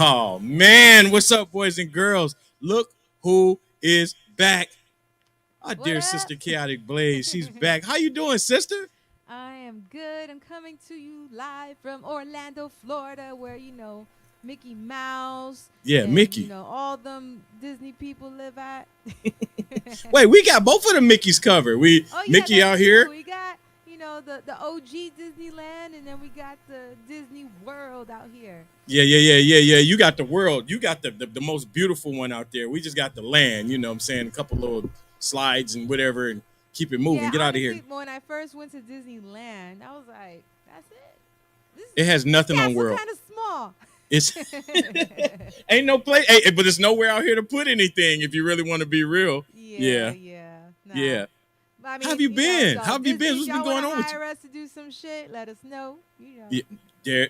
Oh man, what's up, boys and girls? Look who is back. Our What dear up? sister Chaotic Blaze. She's back. How you doing, sister? I am good. I'm coming to you live from Orlando, Florida, where Mickey Mouse Yeah, and Mickey. all them Disney people live at. Wait, we got both of the Mickeys covered. We Oh yeah, Mickey that's out true. here. We got the OG Disneyland, and then we got the Disney World out here. Yeah. You got the world. You got the most beautiful one out there. We just got the land, you know what I'm saying? A couple little slides and whatever and keep it moving. Yeah, Get out of here. honestly, when I first went to Disneyland, I was like, "That's it. This It has this nothing on castle world. kind of small." It's ain't no place, hey, but there's nowhere out here to put anything if you really want to be real. Yeah, Yeah, yeah. Nah. yeah. I How have mean, you been? so How have you been? Disney, if What's been y'all want going to on with you? hire us to do some shit, let us know. Yeah, there,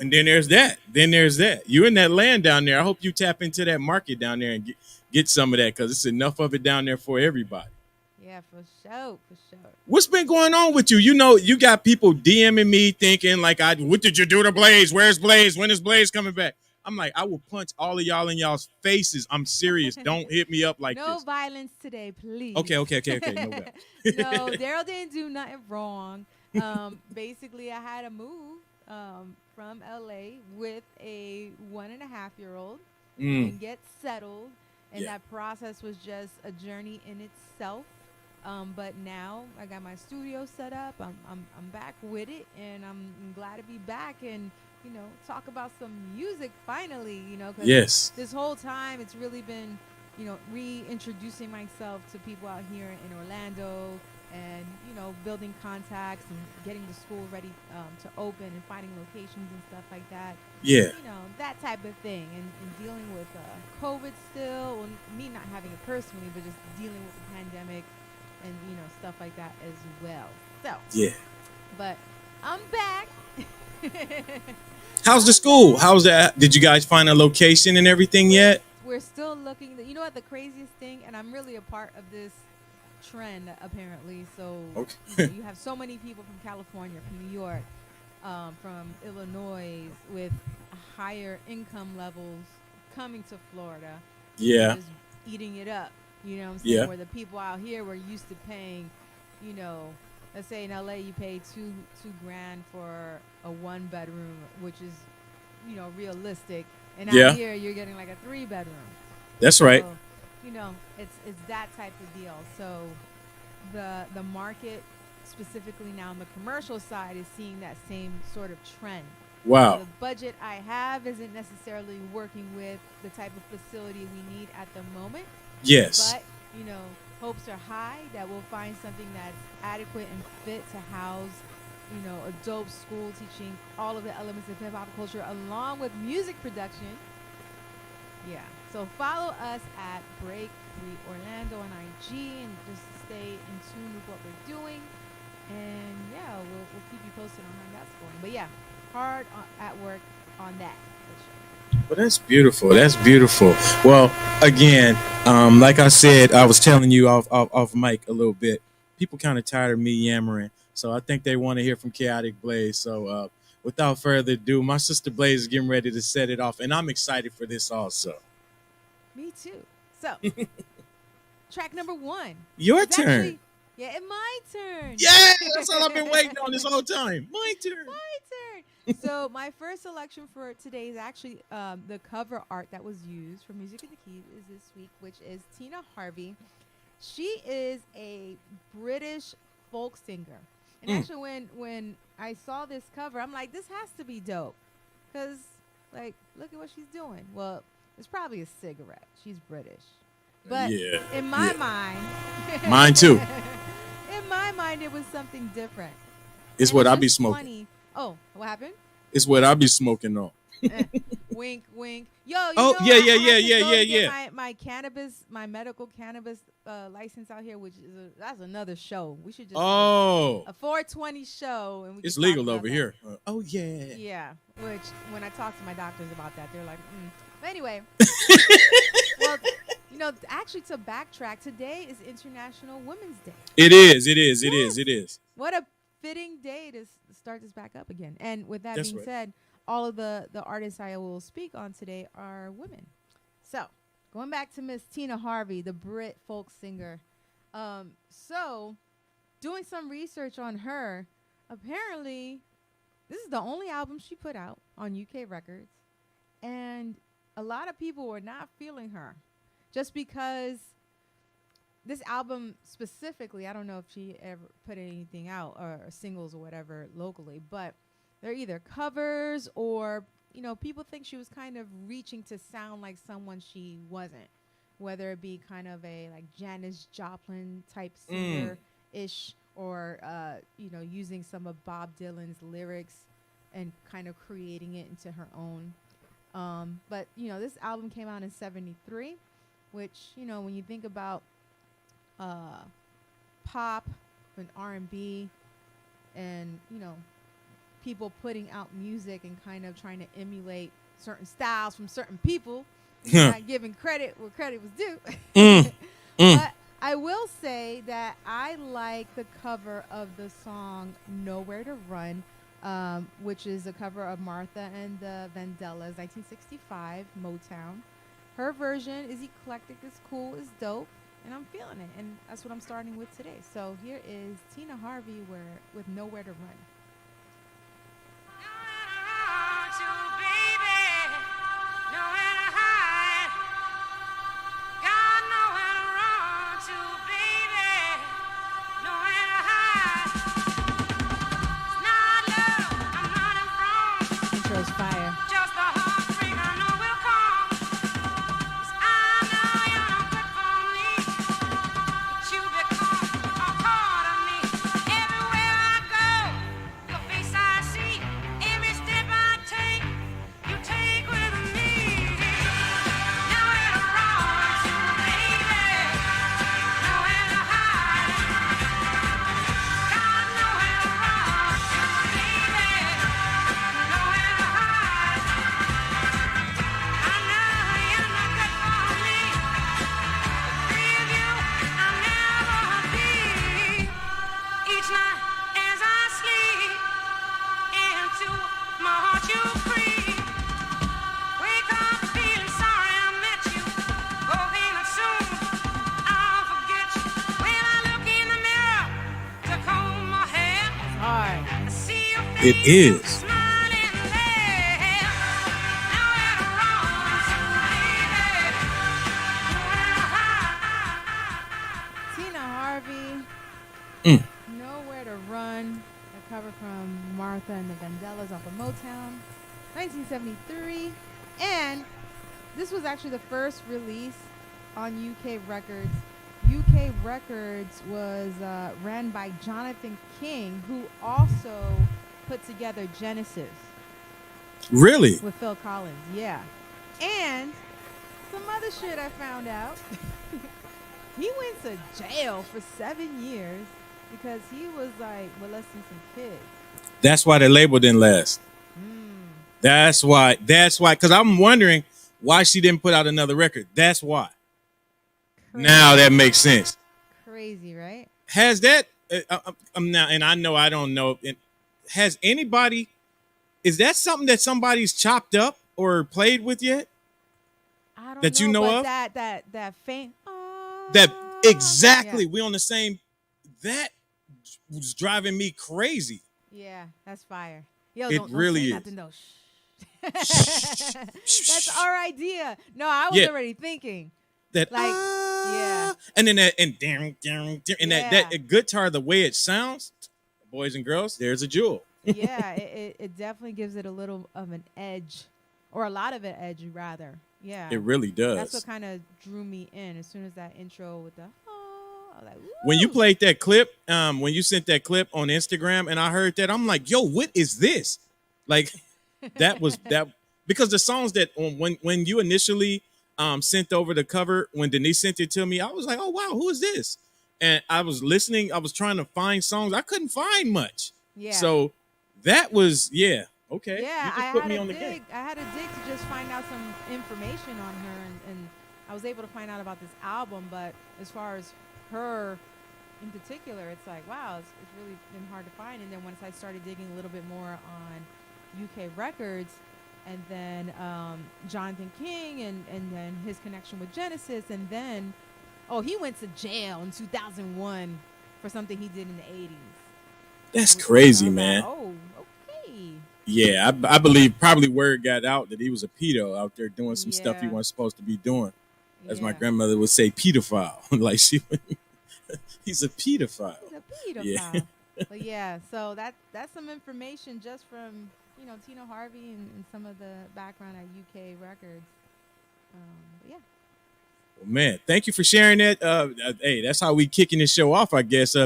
and then there's that. Then there's that. You in that land down there. I hope you tap into that market down there and get some of that because it's enough of it down there for everybody. Yeah, for sure, for sure. What's been going on with you? You know, you got people DMing me thinking like, what did you do to Blaze? Where's Blaze? When is Blaze coming back? I'm like, I will punch all of y'all in y'all's faces. I'm serious. Don't hit me up like No this. violence today, please. Okay. No doubt. No, Daryle didn't do nothing wrong. Basically, I had to move from LA with a 1.5-year-old Mm, and get settled, and yeah. that process was just a journey in itself. But now I got my studio set up. I'm back with it, and I'm glad to be back and talk about some music finally. Because Yes. this whole time it's really been reintroducing myself to people out here in Orlando, and building contacts and getting the school ready to open and finding locations and stuff like that. Yeah. That type of thing, and dealing with COVID still, well, me not having it personally, but just dealing with the pandemic and stuff like that as well. So, Yeah. but I'm back. How's the I'm school? back. How's that? Did you guys find a location and everything We're yet? we're still looking. You know what the craziest thing, and I'm really a part of this trend apparently. So Okay. you have so many people from California, from New York, from Illinois with higher income levels coming to Florida and Yeah. just eating it up. You know what I'm saying? Yeah. Where the people out here were used to paying, you know, let's say in LA you pay two grand for a 1 bedroom, which is, realistic. And out Yeah. here you're getting like a 3 bedroom. That's right. So, it's that type of deal. So the market specifically now on the commercial side is seeing that same sort of trend. So Wow. the budget I have isn't necessarily working with the type of facility we need at the moment, Yes. but hopes are high that we'll find something that's adequate and fit to house a dope school teaching all of the elements of hip hop culture along with music production. Yeah. So follow us at Break Free Orlando on IG and just stay in tune with what we're doing. And yeah, we'll keep you posted on how that's going. But yeah, hard at work on that for sure. Well, that's beautiful. That's beautiful. Well, again, like I said, I was telling you off mic a little bit. People kind of tired of me yammering, so I think they want to hear from Chaotic Blaze. So, without further ado, my sister Blaze is getting ready to set it off, and I'm excited for this also. Me too. So track number one. Your It's turn. actually it's my turn. Yeah, that's all I've been waiting on this whole time. My turn. My turn. So my first selection for today is actually the cover art that was used for Music of the Keys is this week, which is Tina Harvey. She is a British folk singer, and Mm, actually, when I saw this cover, I'm like, this has to be dope, cause like, look at what she's doing. Well, it's probably a cigarette. She's British, but yeah, in my yeah. mind, Mine too. in my mind, it was something different, It's and what it's I be just smoking. funny. Oh, what happened? It's what I be smoking on. Eh, wink, wink. Yo, Oh yeah, yeah, I yeah, had to yeah, go yeah, to get yeah. my cannabis, my medical cannabis license out here, which is that's another show. We should just do Oh, a 420 show, and we it's could talk legal about over that. here. Oh yeah. Yeah, which when I talk to my doctors about that, they're like, mm. But anyway, well, actually, to backtrack, today is International Women's Day. It is. It is. It is. Yes, It is. what a fitting day to start this back up again. And with that That's being right. said, all of the artists I will speak on today are women. So going back to Miss Tina Harvey, the Brit folk singer. So doing some research on her, apparently this is the only album she put out on UK Records, and a lot of people were not feeling her just because this album specifically, I don't know if she ever put anything out or singles or whatever locally, but they're either covers or, people think she was kind of reaching to sound like someone she wasn't, whether it be kind of a like Janis Joplin type singer ish, or, using some of Bob Dylan's lyrics and kind of creating it into her own. But, this album came out in 73, which, when you think about pop and R&B and, people putting out music and kind of trying to emulate certain styles from certain people, not giving credit where credit was due. But I will say that I like the cover of the song Nowhere to Run, which is a cover of Martha and the Vandellas, 1965, Motown. Her version is eclectic, it's cool, it's dope, and I'm feeling it. And that's what I'm starting with today. So here is Tina Harvey with Nowhere to Run. Intro's fire. It is. Tina Harvey, Nowhere to Run, a cover from Martha and the Vandellas off of Motown, 1973. And this was actually the first release on UK Records. UK Records was ran by Jonathan King, who also put together Genesis. Really? With Phil Collins, yeah. And some other shit I found out. He went to jail for 7 years because he was like molesting some kids. That's why the label didn't last. That's why. Because I'm wondering why she didn't put out another record. That's why. Crazy. Now that makes sense. Crazy, right? Has that? I'm now, and I know I don't know. Has anybody? Is that something that somebody's chopped up or played with yet? I don't that know, you know but of? That faint. That exactly. Yeah. We on the same. That was driving me crazy. Yeah, that's fire. Yo, it don't really say is. Nothing, though. That's our idea. No, I was already thinking that. Like, yeah. And then that and that guitar, the way it sounds, boys and girls, there's a jewel. Yeah, it definitely gives it a little of an edge, or a lot of an edge, rather. Yeah, it really does. That's what kind of drew me in as soon as that intro with the. I was like, woo! When you played that clip, when you sent that clip on Instagram, and I heard that, I'm like, yo, what is this? Like, that was that because the songs that when you initially sent over the cover, when Denise sent it to me, I was like, oh wow, who is this? And I was listening, I was trying to find songs, I couldn't find much. Yeah. So that was okay. Yeah, you just put me on the game. I had a dig to just find out some information on her, and I was able to find out about this album. But as far as her in particular, it's like, wow, it's really been hard to find. And then once I started digging a little bit more on UK Records, and then Jonathan King, and then his connection with Genesis, and then oh, he went to jail in 2001 for something he did in the 80s. That's Which I crazy, was like, man. oh, okay, Yeah, I believe probably word got out that he was a pedo out there doing some stuff he yeah, wasn't supposed to be doing. As my yeah. grandmother would say, pedophile. Like he's a pedophile. He's a Yeah. pedophile. But yeah, so that's some information just from Tino Harvey and some of the background at UK Records. But yeah, Well, man, thank you for sharing that. Hey, that's how we kicking this show off, I guess.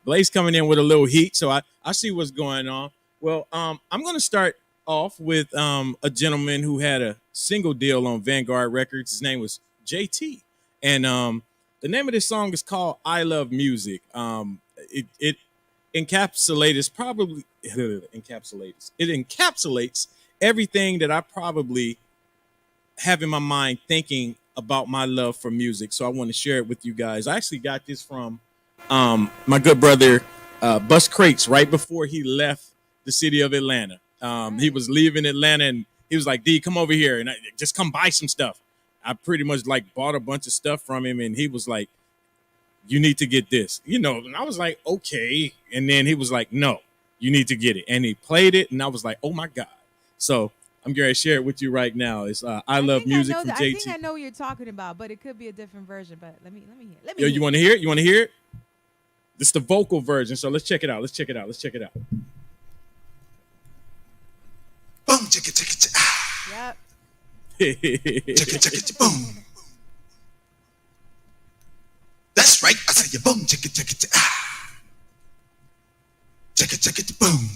Blaze coming in with a little heat, so I see what's going on. Well, I'm gonna start off with a gentleman who had a single deal on Vanguard Records. His name was JT, and the name of this song is called "I Love Music." It encapsulates probably encapsulates it encapsulates everything that I probably have in my mind thinking about my love for music. So I want to share it with you guys. I actually got this from my good brother Bus Crates right before he left the city of Atlanta. all He right. was leaving Atlanta and he was like, D, come over here and just come buy some stuff. I pretty much like bought a bunch of stuff from him and he was like, you need to get this, and I was like, okay. And then he was like, no, you need to get it. And he played it and I was like, oh my God. So I'm going to share it with you right now. It's I I Love think I Music know from that. I think JT. I know what you're talking about, but it could be a different version. But let me hear. Let me Yo, hear. you want to hear it? You want to hear it? This is the vocal version. So let's check it out. Let's check it out. Let's check it out. Boom, chicka, chicka, chicka, Yep. chicka, chicka, chicka, boom. That's right. I say you boom, chicka, chicka, chicka, chicka, chicka, chicka, boom.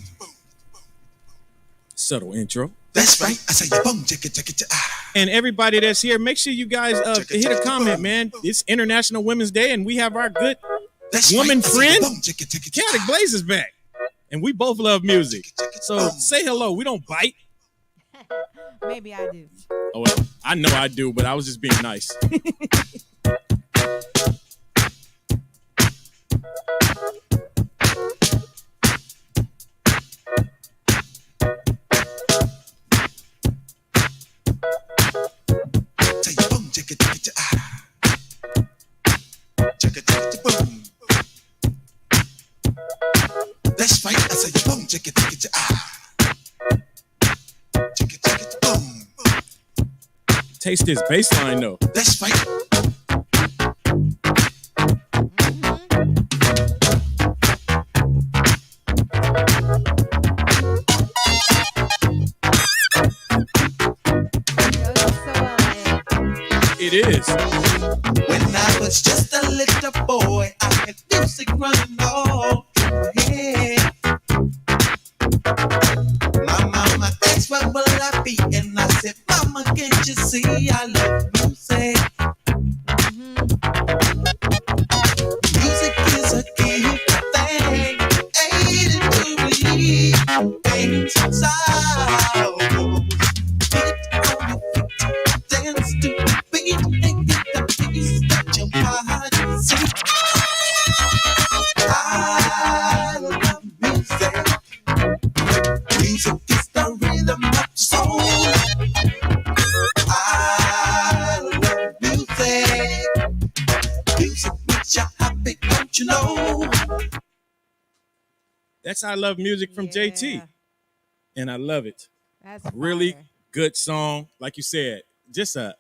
Subtle intro. That's right. I say you boom, chicka, chicka, chicka. And everybody that's here, make sure you guys hit a comment, man. It's International Women's Day, and we have our good That's woman right. I say friend, you boom, chicka, chicka, chicka. Chaotic Blaze is back. And we both love music. So say hello. We don't bite. Maybe I do. Oh, well, I know I do, but I was just being nice. Say you boom, chicka, chicka, chicka, chicka, chicka, chicka, boom. That's right. I say you boom, chicka, chicka, chicka, chicka, chicka, chicka, boom. Taste this bass line, though. That's right. Yo, this is so LA. It is. When I was just a little boy, I had music running all through my head. My mama asked, where will I be? And I said, Mama, can't you see I love music? Music is a gift thing, ain't it to believe? Ain't sound. Get on your feet, dance to the beat, and get the peace that your body seeks. I love music. Music is the rhythm of the soul. I love music. Music makes you happy, don't you know? That's I Love Music from JT. Yeah, And I love it. that's Really fire. good song. Like you said, just a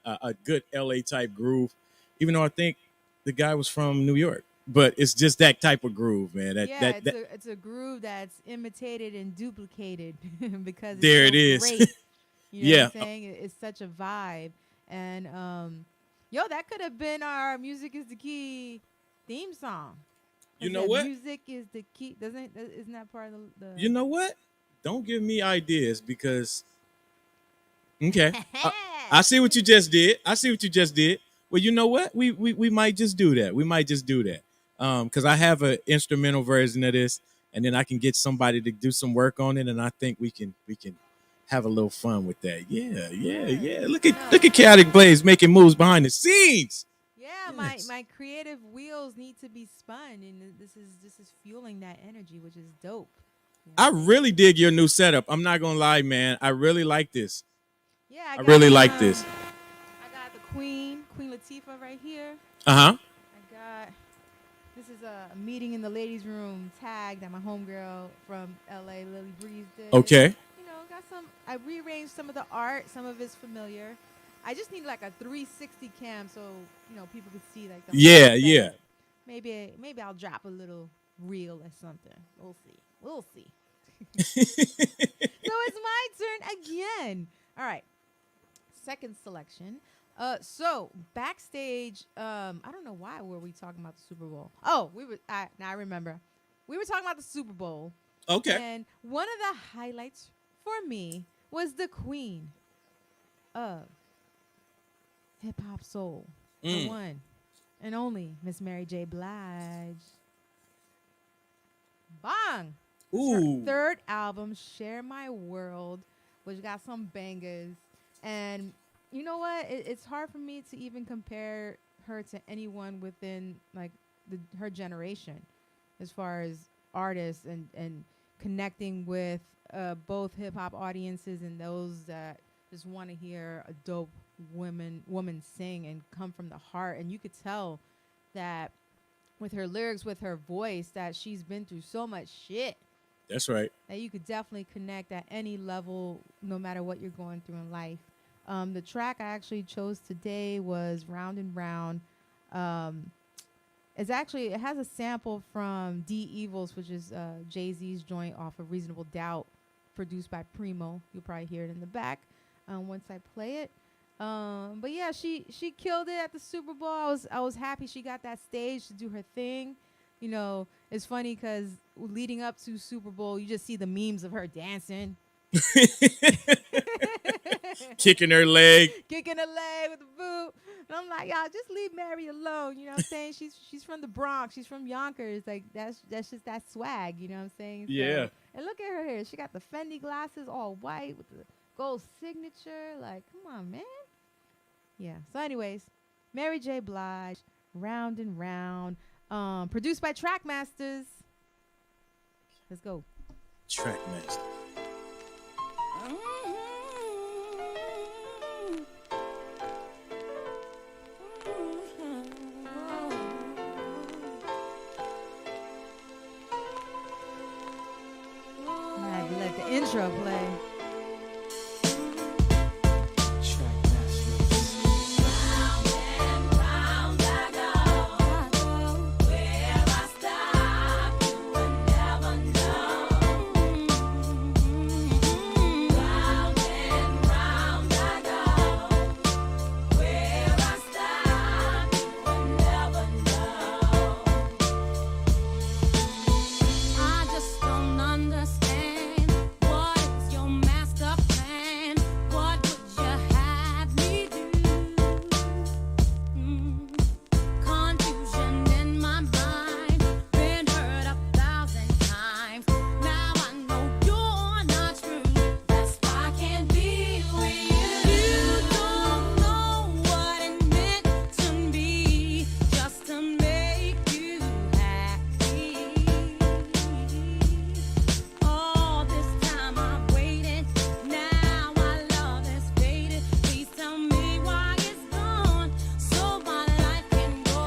good LA type groove. Even though I think the guy was from New York. But it's just that type of groove, man. Yeah, That it's a groove that's imitated and duplicated because it's There so it is. great. You know Yeah. what I'm saying? It's such a vibe. And yo, that could have been our Music is the Key theme song. You I know said, what? Music is the key. Isn't that part of the You know what? Don't give me ideas because okay. I see what you just did. I see what you just did. Well, you know what? We might just do that. We might just do that. Because I have an instrumental version of this, and then I can get somebody to do some work on it, and I think we can have a little fun with that. Yeah, yeah, yeah. Look at Chaotic Blaze making moves behind the scenes. Yeah, Yes. my creative wheels need to be spun, and this is fueling that energy, which is dope. I Yeah. really dig your new setup. I'm not gonna lie, man. I really like this. Yeah, I I got really like this. I got the Queen Latifah right here. Uh huh. I got this is a meeting in the ladies' room tag that my homegirl from LA, Lily Breeze, did. Okay. You know, got some. I rearranged some of the art. Some of it's familiar. I just need like a 360 cam so people could see like the whole Yeah, yeah. setup. Maybe I'll drop a little reel or something. We'll see. We'll see. So it's my turn again. All right. Second selection. So backstage, I don't know why were we talking about the Super Bowl. Oh, we were. Now I remember. We were talking about the Super Bowl, Okay. and one of the highlights for me was the Queen of Hip Hop Soul, the Mm. one and only Miss Mary J. Blige. Bang! It's her Ooh. third album, Share My World, which got some bangers. And you know what? It's hard for me to even compare her to anyone within like her generation as far as artists and connecting with both hip hop audiences and those that just want to hear a dope woman sing and come from the heart. And you could tell that with her lyrics, with her voice, that she's been through so much shit That's right. that you could definitely connect at any level, no matter what you're going through in life. The track I actually chose today was Round and Round. It has a sample from D Evils, which is Jay-Z's joint off of Reasonable Doubt, produced by Primo. You'll probably hear it in the back once I play it. But yeah, she killed it at the Super Bowl. I was happy she got that stage to do her thing. You know, it's funny because leading up to Super Bowl, you just see the memes of her dancing, Kicking her leg. kicking a leg with the boot. And I'm like, y'all, just leave Mary alone. You know what I'm saying? She's from the Bronx. She's from Yonkers. Like that's just that swag. You know what I'm saying? Yeah. So, and look at her here. She got the Fendi glasses, all white with the gold signature. Like, come on, man. Yeah. So, anyways, Mary J. Blige, Round and Round, produced by Trackmasters. Let's go. Trackmaster. I had to let the intro play. I just don't understand. What is your master plan? What would you have me do? Confusion in my mind, been hurt 1,000 times. Now I know you're not true. That's why I can't be with you. You don't know what it meant to me just to make you happy. All this time I've waited, now our love has faded. Please tell me why it's gone, so my life can go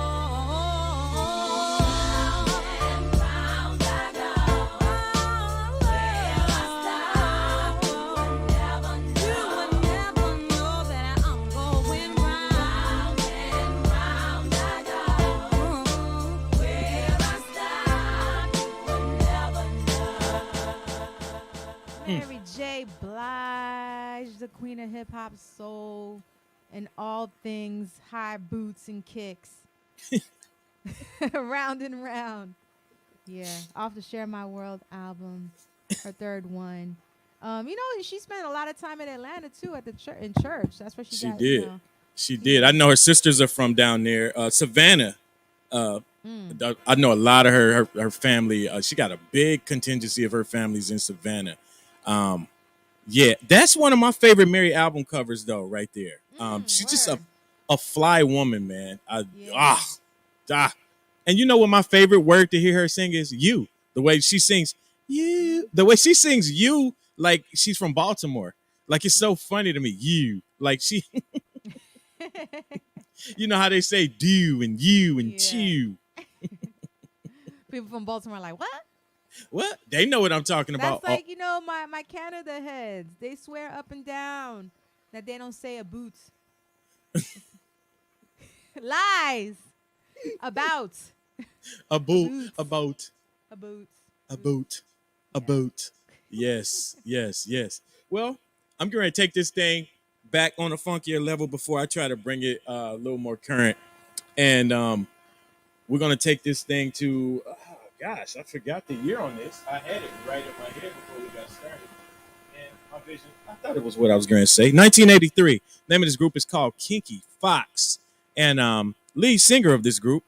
round and round I go. Where I stop, you would never know that I'm going round and round I go. Where I stop, you would never know. Mary J. Blige, the queen of hip hop soul, and all things high boots and kicks. Round and Round. Yeah, off the Share My World album, her third one. She spent a lot of time in Atlanta too at the in church. That's where she She got. did. She did. I know her sisters are from down there. Savannah. I know a lot of her family. She got a big contingency of her families in Savannah. Yeah, that's one of my favorite Mary album covers, though, right there. She's just word. a fly woman, man. Yeah. Ah. And you know what my favorite word to hear her sing is? You. The way she sings, You. The way she sings you like she's from Baltimore. Like it's so funny to me. You. Like she you know how they say do and you and Yeah. chew. People from Baltimore are like, what? What? They know what I'm talking That's about. like, my Canada heads. They swear up and down that they don't say a boot. Lies. About. A boot, Boots. a boat, A boot. a boot, a Yeah. boot. Yes, yes, yes. Well, I'm going to take this thing back on a funkier level before I try to bring it a little more current. And we're going to take this thing to, oh, gosh, I forgot the year on this. I had it right in my head before we got started. And my vision, I thought it was what I was going to say. 1983. Name of this group is called Kinky Fox. And lead singer of this group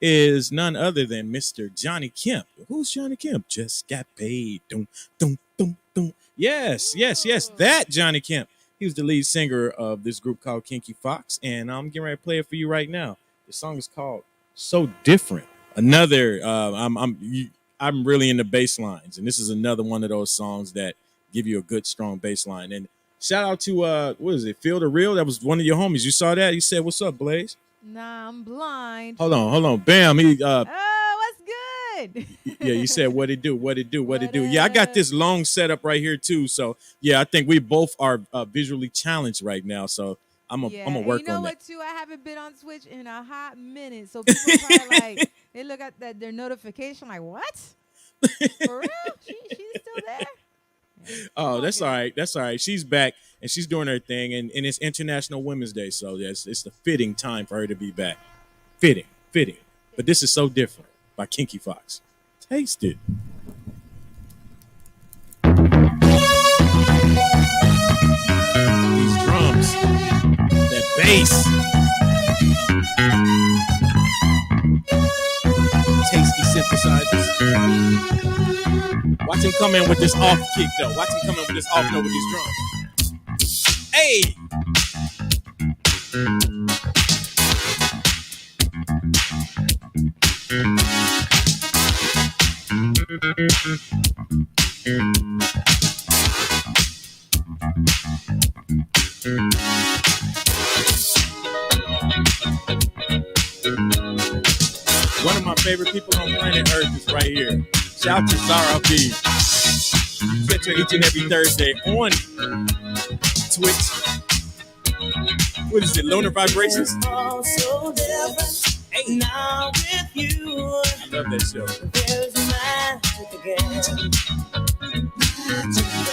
is none other than Mr. Johnny Kemp. Who's Johnny Kemp? Just got paid. Dum, dum, dum, dum. Yes, yes, yes. Ooh. That Johnny Kemp. He was the lead singer of this group called Kinky Fox. And I'm getting ready to play it for you right now. The song is called So Different. Another, I'm really into bass lines. And this is another one of those songs that give you a good, strong bass line. And shout out to, what is it, Feel the Real? That was one of your homies. You saw that? He said, what's up, Blaze? Nah, I'm blind. Hold on. Bam. He Oh, what's good? yeah, you said what it do. What Yeah, I got up? this long setup right here too. So yeah, I think we both are visually challenged right now. So I'm Yeah, gonna and work you know on what that. too? I haven't been on Twitch in a hot minute, so people are probably like, they look at their notification like, what? For real? She's still there? Yeah, Oh, all that's good. all right. That's all right. She's back and she's doing her thing, and it's International Women's Day, so yes, it's the fitting time for her to be back. Fitting. But this is So Different by Kinky Fox. Taste it. These drums, that bass, tasty synthesizers. Watch him come in with this off kick though. Watch him come in with this off note with these drums. Hey! One of my favorite people on planet Earth is right here. Shout out to Zara B. Catch her each and every Thursday on Twitch. What is it? Lunar Vibrations? All so different Hey, now with you. I love that show. There's magic again.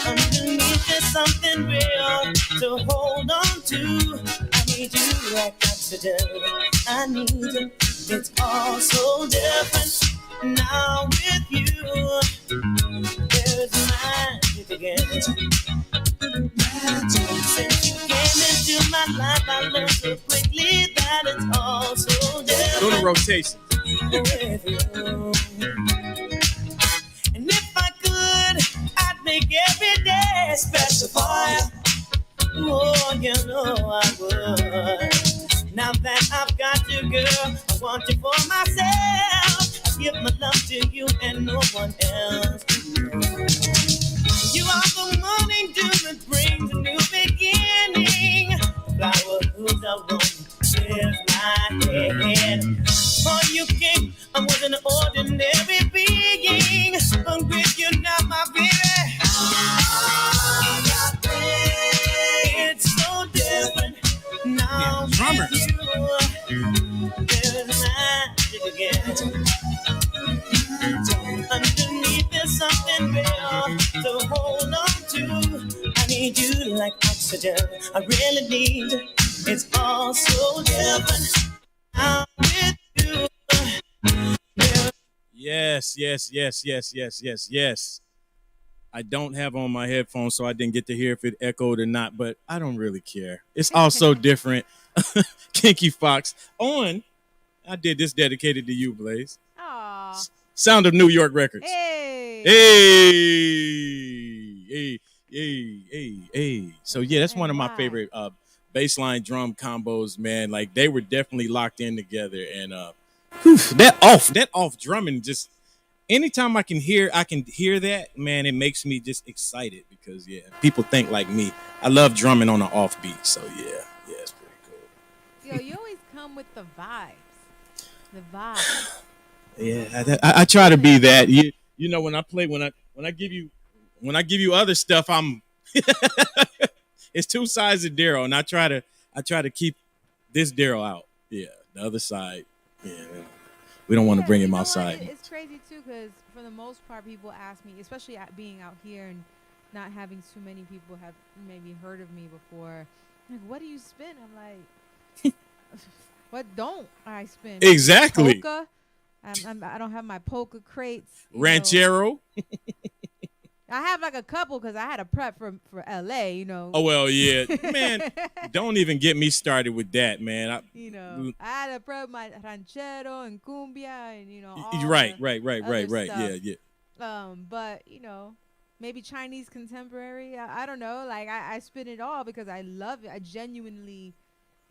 Underneath there's something real to hold on to. I need you like oxygen. I need you. It's all so different now with you. There's magic again. Since you came into my life, I learned so quickly that it's all so different Lunar Rotation. with you. And if I could, I'd make every day special for you. Oh, you know I would. Now that I've got you, girl, I want you for myself. I give my love to you and no one else. You are the morning dew that brings a new beginning. Flower who's a rose fills my head. Before you came, I was an ordinary being. But with you now, my baby, it's so different now. Yeah, drummers. With you, there's magic again. Underneath there's something real to hold on to. I need you like oxygen. I really need you. It's all so different now with you. Yes. I don't have on my headphones, so I didn't get to hear if it echoed or not, but I don't really care. It's also different. Kinky Fox on. I did this dedicated to you, Blaze. Aw. Sound of New York Records. Hey. Hey. So yeah, that's one of my favorite bassline drum combos, man. Like they were definitely locked in together, and that off drumming just anytime I can hear that, man, it makes me just excited because yeah, people think like me. I love drumming on an offbeat, so yeah, it's pretty cool. Yo, you always come with the vibes. The vibes. Yeah, I try to be that. You know when I play when I give you other stuff, I'm it's two sides of Daryl, and I try to keep this Daryl out. Yeah, the other side. Yeah, we don't want to Yeah, bring you him know what? outside. It's crazy too, because for the most part, people ask me, especially being out here and not having too many people have maybe heard of me before. Like, what do you spin? I'm like, what don't I spin? Exactly. Polka. I don't have my polka crates. Ranchero. I have like a couple because I had a prep for LA. Oh well, yeah, man. Don't even get me started with that, man. I had to prep my ranchero and cumbia and all Right. other Yeah, stuff. yeah. But maybe Chinese contemporary. I don't know. Like I spin it all because I love it. I genuinely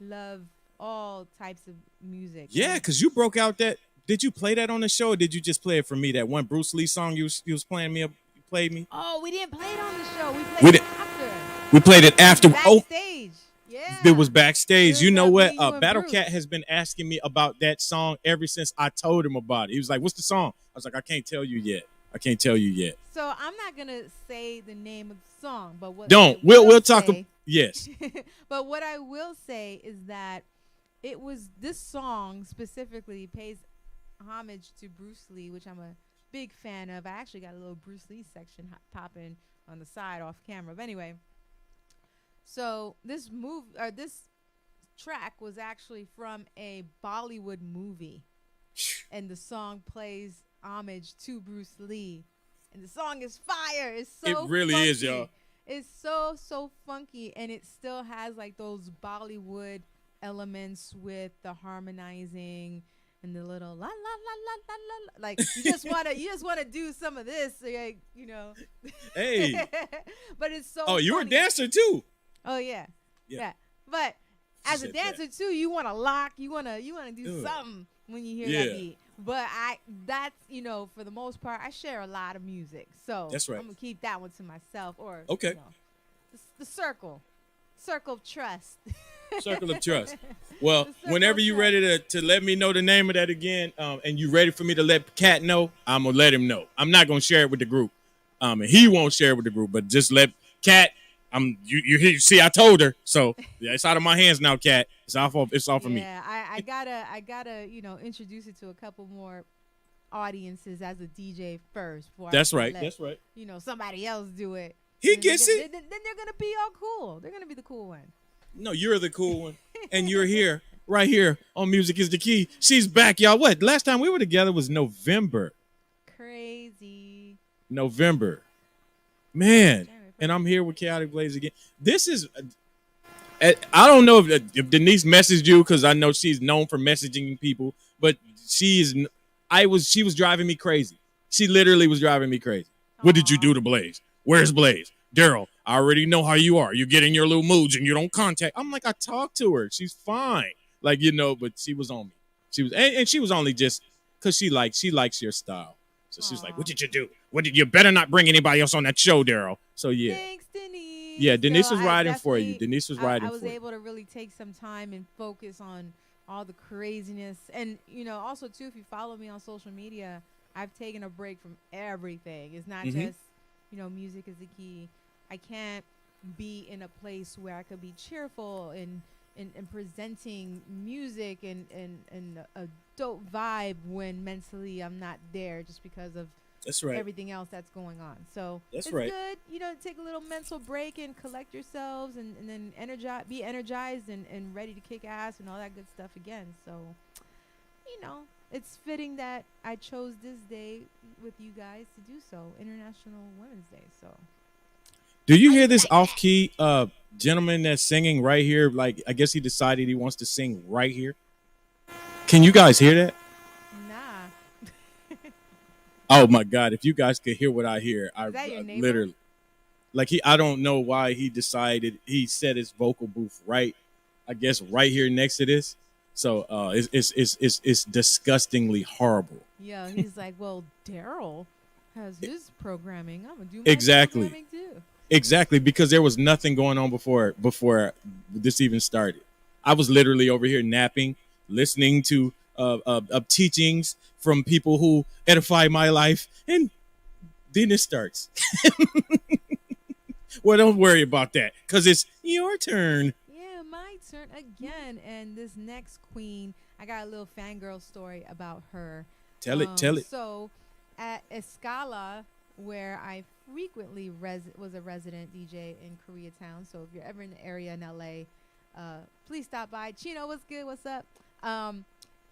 love all types of music. Yeah, because you broke out that. Did you play that on the show, or did you just play it for me? That one Bruce Lee song you was playing me. You played me. Oh, we didn't play it on the show. We We played it did. after. We played it after. Oh, Backstage. Yeah. it was backstage. It You was, know me, what? you, and Battle Bruce. Cat has been asking me about that song ever since I told him about it. He was like, "What's the song?" I was like, "I can't tell you yet. I can't tell you yet." So I'm not gonna say the name of the song, but what Don't. I We'll will talk. say- Yes. But what I will say is that it was this song specifically pays homage to Bruce Lee, which I'm a big fan of. I actually got a little Bruce Lee section popping on the side off camera. But anyway, so this track was actually from a Bollywood movie, and the song plays homage to Bruce Lee, and the song is fire. It's so It really is, funky. y'all. It's so funky, and it still has like those Bollywood elements with the harmonizing and the little la la la la la la. Like you just wanna do some of this, like Hey. But it's so. Oh, you were a funny. dancer too. Oh yeah. Yeah. But She as a said dancer too, you want to lock, you want to do Ugh. something when you hear Yeah. that beat. But that's for the most part, I share a lot of music, so That's right. I'm gonna keep that one to myself. Or Okay. the circle of trust. Circle of Trust. Well, The Circle whenever of you Trust. ready to let me know the name of that again, and you ready for me to let Cat know, I'm gonna let him know. I'm not gonna share it with the group, and he won't share it with the group. But just let Cat. You see, I told her, so yeah, it's out of my hands now, Cat. It's off of me. Yeah, I gotta introduce it to a couple more audiences as a DJ first. Before That's I right. let, That's right. Somebody else do it. He Then gets they're- it. Then they're gonna be all cool. They're gonna be the cool one. No, you're the cool one, and you're here, right here on Music Is the Key. She's back, y'all. What? Last time we were together was November. Crazy. Man. And I'm here with KaoticBlaze again. This is, I don't know if Denise messaged you because I know she's known for messaging people, but she was driving me crazy. She literally was driving me crazy. What did you do to Blaze? Where's Blaze? Daryl, I already know how you are. You get in your little moods and you don't contact. I'm like, I talked to her. She's fine. Like, but she was on me. She was, and she was only just because she likes your style. So she was like, what did you do? You better not bring anybody else on that show, Daryl. So yeah. Thanks, Denise. Yeah, Denise So was I riding for you. definitely- Denise was I riding was for you. able to really take some time and focus on all the craziness. And, also, too, if you follow me on social media, I've taken a break from everything. It's not Mhm. just, music is the key. I can't be in a place where I could be cheerful and presenting music and a dope vibe when mentally I'm not there just because of That's right. everything else that's going on. So That's it's right. good, take a little mental break and collect yourselves and then be energized and ready to kick ass and all that good stuff again. So, it's fitting that I chose this day with you guys to do so, International Women's Day. So Do you hear this off-key gentleman that's singing right here? Like, I guess he decided he wants to sing right here. Can you guys hear that? nah. Oh my God! If you guys could hear what I hear, Is that your neighbor? literally, like I don't know why he decided he set his vocal booth right. I guess right here next to this. So it's disgustingly horrible. Yeah, he's like, well, Daryl has his programming. I'm gonna do my Exactly. programming too. Exactly, because there was nothing going on before this even started. I was literally over here napping, listening to teachings from people who edify my life, and then it starts. Well, don't worry about that, because it's your turn. Yeah, my turn again. And this next queen, I got a little fangirl story about her. Tell it. So, at Escala, where I frequently was a resident DJ in Koreatown. So if you're ever in the area in LA, please stop by. Chino, what's good? What's up?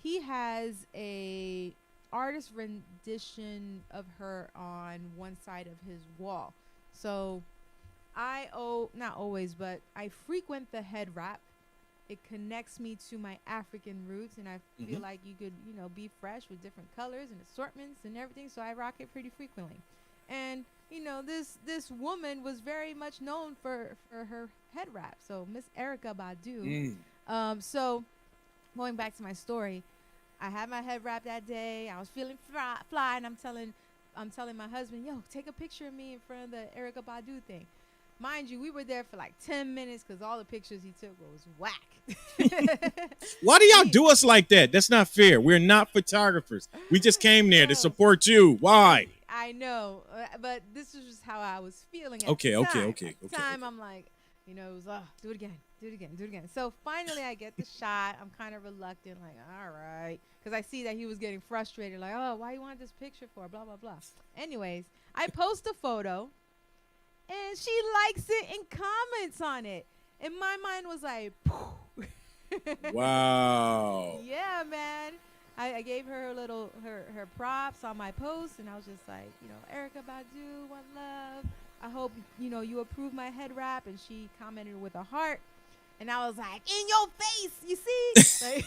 He has a artist rendition of her on one side of his wall. So not always, but I frequent the head wrap. It connects me to my African roots, and I feel like you could, be fresh with different colors and assortments and everything. So I rock it pretty frequently. And this woman was very much known for her head wrap. So Miss Erykah Badu. So going back to my story, I had my head wrap that day. I was feeling fly, and I'm telling my husband, yo, take a picture of me in front of the Erykah Badu thing. Mind you, we were there for like 10 minutes because all the pictures he took was whack. Why do y'all do us like that? That's not fair. We're not photographers. We just came there to support you. Why? I know, but this is just how I was feeling at Okay, the time. okay. At the time, I'm like, it was, do it again. So finally, I get the shot. I'm kind of reluctant, like, all right, because I see that he was getting frustrated, like, oh, why you want this picture for? Blah, blah, blah. Anyways, I post a photo, and she likes it and comments on it. And my mind was like, wow. Yeah, man. I gave her her props on my post, and I was just like, Erykah Badu, one love. I hope, you approve my head wrap. And she commented with a heart. And I was like, in your face, you see? Like,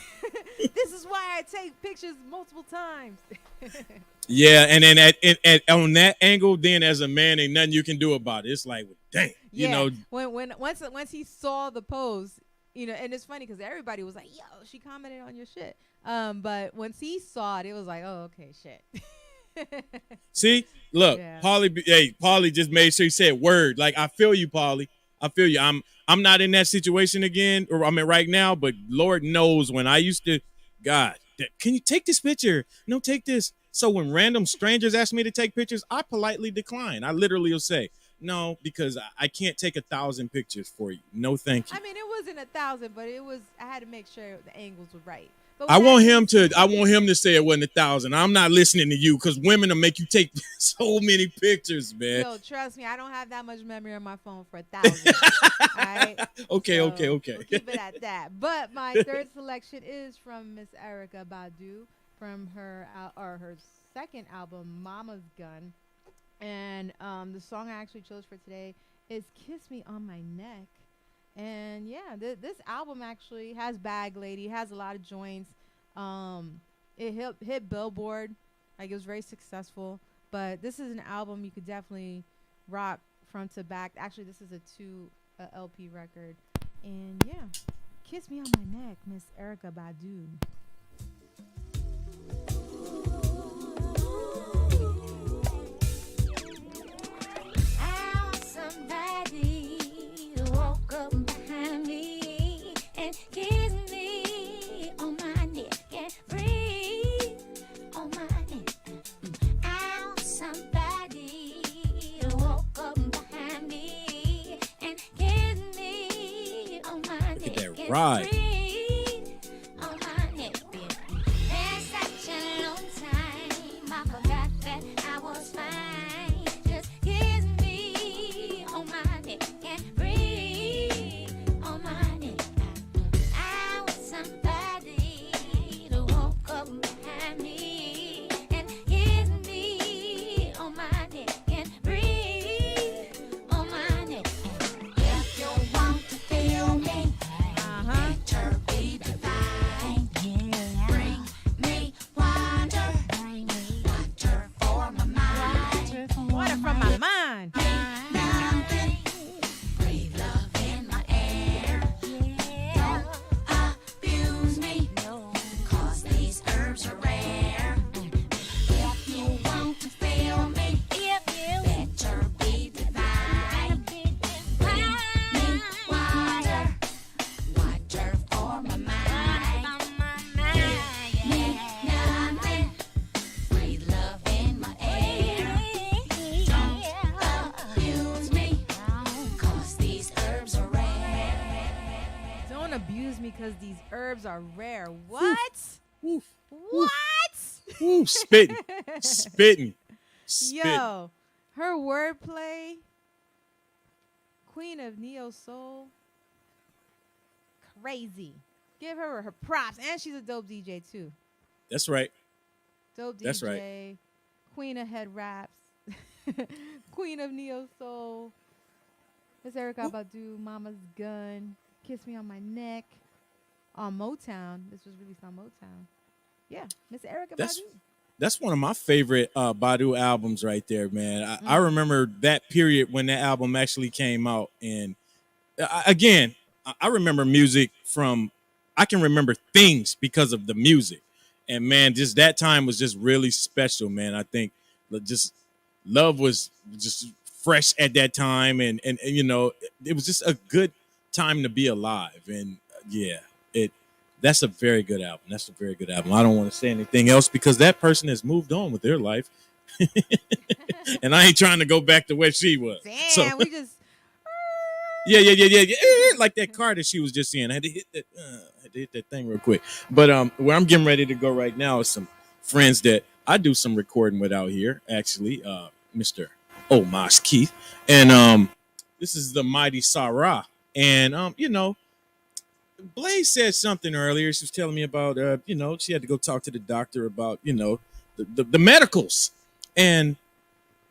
this is why I take pictures multiple times. Yeah, and then on that angle, then as a man, ain't nothing you can do about it. It's like, dang, Once he saw the post, and it's funny because everybody was like, yo, she commented on your shit. But once he saw it, it was like, oh, okay, shit. See, look, Yeah. Paulie just made sure he said word. Like, I feel you, Paulie. I feel you. I'm not in that situation again, or I mean right now, but Lord knows when I used to, God, can you take this picture? No, take this. So when random strangers ask me to take pictures, I politely decline. I literally will say, no, because I can't take 1,000 pictures for you. No, thank you. I mean, it wasn't 1,000, but I had to make sure the angles were right. But I want him to say it wasn't 1,000. I'm not listening to you because women will make you take so many pictures, man. Yo, trust me, I don't have that much memory on my phone for 1,000. All right. Okay. We'll keep it at that. But my third selection is from Miss Erykah Badu from her second album, Mama's Gun, and the song I actually chose for today is "Kiss Me on My Neck." And yeah, this album actually has Bag Lady, has a lot of joints. It hit Billboard, like it was very successful. But this is an album you could definitely rock front to back. Actually, this is a 2 LP record. And yeah, "Kiss Me on My Neck," Miss Erykah Badu. Somebody walk up behind me and kiss me on my neck and breathe on my neck. I want somebody to walk up behind me and kiss me on my neck. Look at that ride. Breathe on my neck. Been such a long time, I forgot that I was fine. Just kiss me on my neck and breathe on my neck. I want somebody to walk up behind me and kiss me on my neck and breathe on my neck. If you want to feel me, turn Don't abuse me because these herbs are rare. What? Woof, woof, What? woof, spitting, spitting, spitting. Yo, her wordplay, Queen of Neo Soul, crazy. Give her props, and she's a dope DJ too. That's right. Dope DJ, That's right. Queen of Head Raps, Queen of Neo Soul. Miss Erica Badu, Mama's Gun, Kiss Me on My Neck, on Motown. This was released on Motown. Yeah, Miss Erica That's Badu. that's one of my favorite Badu albums right there, man. I remember that period when that album actually came out, and again, I remember music from. I can remember things because of the music, and man, just that time was just really special, man. I think just love was just fresh at that time, and you know, it was just a good time to be alive, and yeah, it. That's a very good album. That's a very good album. I don't want to say anything else because that person has moved on with their life, and I ain't trying to go back to where she was. Damn, So we just yeah, like that car that she was just in. I had to hit that thing real quick. But where I'm getting ready to go right now is some friends that I do some recording with out here. Actually, Mr. Omas Keith, and this is the Mighty Sarah, and you know. Blaze said something earlier. She was telling me about, you know, she had to go talk to the doctor about, you know, the medicals. And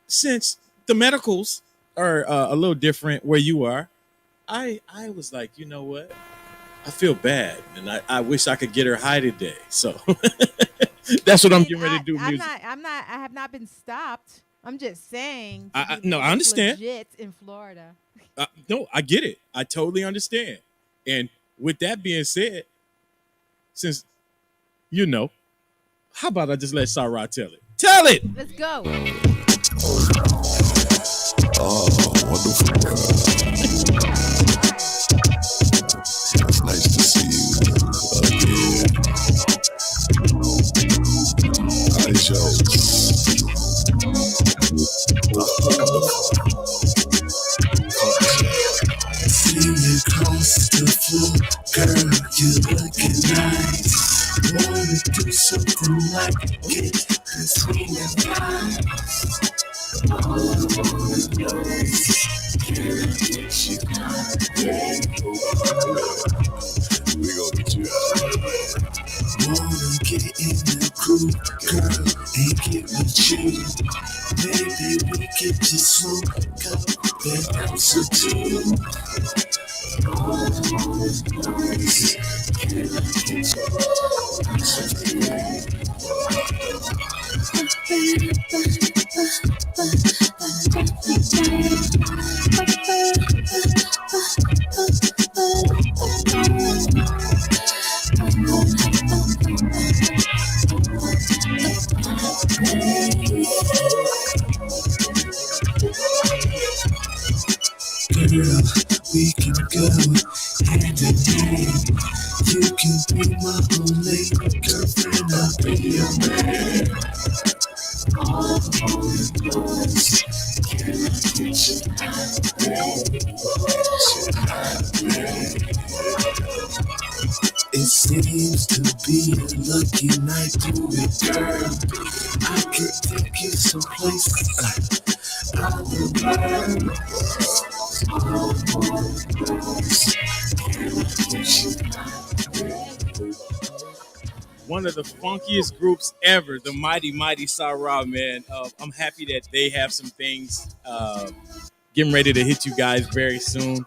since the medicals are a little different where you are, I was like, you know what? I feel bad, and I wish I could get her high today. So that's what I'm getting ready to do. I'm Music. not. I have not been stopped. I'm just saying. No, I understand. Legit in Florida. No, I get it. I totally understand. And with that being said, since you know, how about I just let Sarah tell it? Tell it. Let's go. Oh, wonderful girl. It's nice to see you again. Hi, Joe. See you across the floor, girl, you looking nice. Wanna do something like get between the lines. All I wanna know is, can I get you We gonna get you out. wanna get in the groove, girl, and get with you. Maybe we could just smoke up that ounce or two. All I wanna know is, can I get Girl, we can go hand in hand. You can be my only girlfriend, I'll be your man. All I wanna know is, can I get you It seems to be a lucky night to it, girl. I could take you someplace out of the world. One of the funkiest groups ever, the Mighty Sarah, man. I'm happy that they have some things getting ready to hit you guys very soon.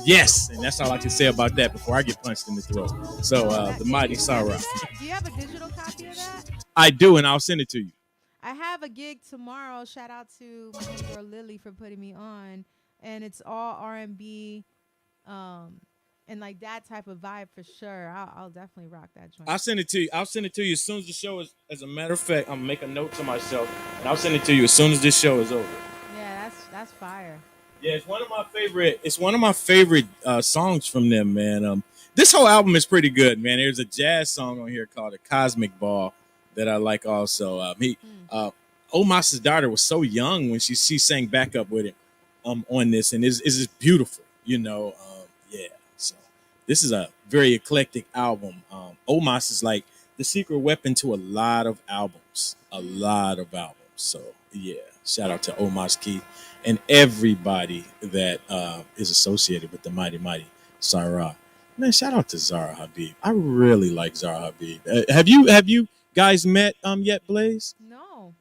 Yes, and that's all I can say about that before I get punched in the throat. So the Mighty Sarah. Do you have a digital copy of that? I do, and I'll send it to you. I have a gig tomorrow. Shout out to my homegirl Lily for putting me on, and it's all R&B, and like that type of vibe for sure. I'll definitely rock that joint. I'll send it to you. I'll send it to you as soon as the show is. As a matter of fact, I'm gonna make a note to myself, and I'll send it to you as soon as this show is over. Yeah, that's fire. Yeah, it's one of my favorite. It's one of my favorite songs from them, man. This whole album is pretty good, man. There's a jazz song on here called "A Cosmic Ball" that I like also. Omas's daughter was so young when she sang backup with him on this, and it's just beautiful, you know. Yeah, so This is a very eclectic album. Omos is like the secret weapon to a lot of albums, a lot of albums. So yeah, shout out to Omos Keith and everybody that is associated with the mighty mighty Sarah. Man, shout out to Zara Habib. I really like Zara Habib. Have you guys met yet, Blaze? No.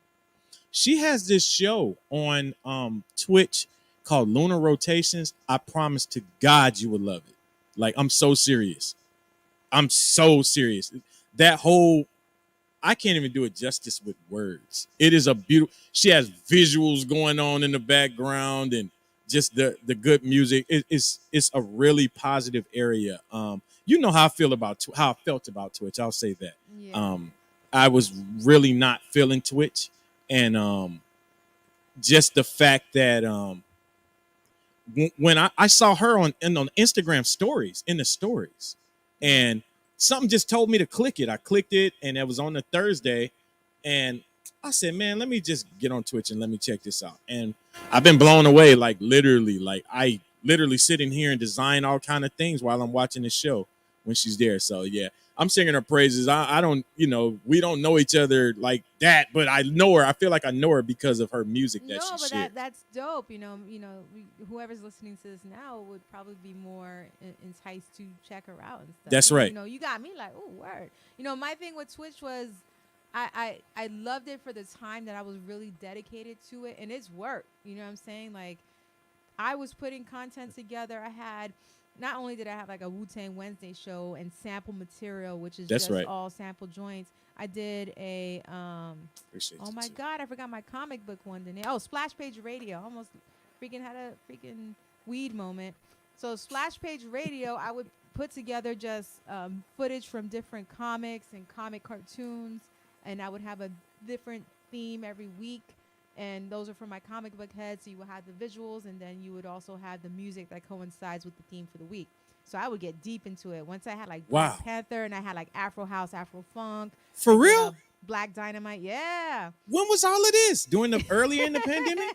She has this show on Twitch called Lunar Rotations. I promise to God you would love it. Like, I'm so serious. I'm so serious. That whole, I can't even do it justice with words. It is a beautiful. She has visuals going on in the background and just the good music. It's a really positive area. You know how I feel about how I felt about Twitch. I'll say that. Yeah. I was really not feeling Twitch, and just the fact that when I saw her on Instagram stories, in the stories, and something just told me to click it. I clicked it, and it was on a Thursday, and I said, "Man, let me just get on Twitch and let me check this out." And I've been blown away, like I literally sit in here and design all kind of things while I'm watching the show when she's there. So yeah, I'm singing her praises. I don't, we don't know each other like that, but I know her. I feel like I know her because of her music that No, she but shared. that's dope. Whoever's listening to this now would probably be more enticed to check her out and stuff. That's right. You got me like, oh, word. My thing with Twitch was, I loved it for the time that I was really dedicated to it, and it's work. You know what I'm saying? Like, I was putting content together. I had, not only did I have like a Wu-Tang Wednesday show and sample material, which is That's just right. all sample joints. I did a Appreciate oh you, my too. God, I forgot my comic book one today. Oh, Splash Page Radio. Almost freaking had a freaking weed moment. So Splash Page Radio, I would put together just footage from different comics and comic cartoons, and I would have a different theme every week. And those are for my comic book heads. So you would have the visuals, and then you would also have the music that coincides with the theme for the week. So I would get deep into it. Once I had like Black Wow. Panther, and I had like Afro House, Afro Funk. For I did, real? Black Dynamite. Yeah. When was all of this? During the earlier in the pandemic?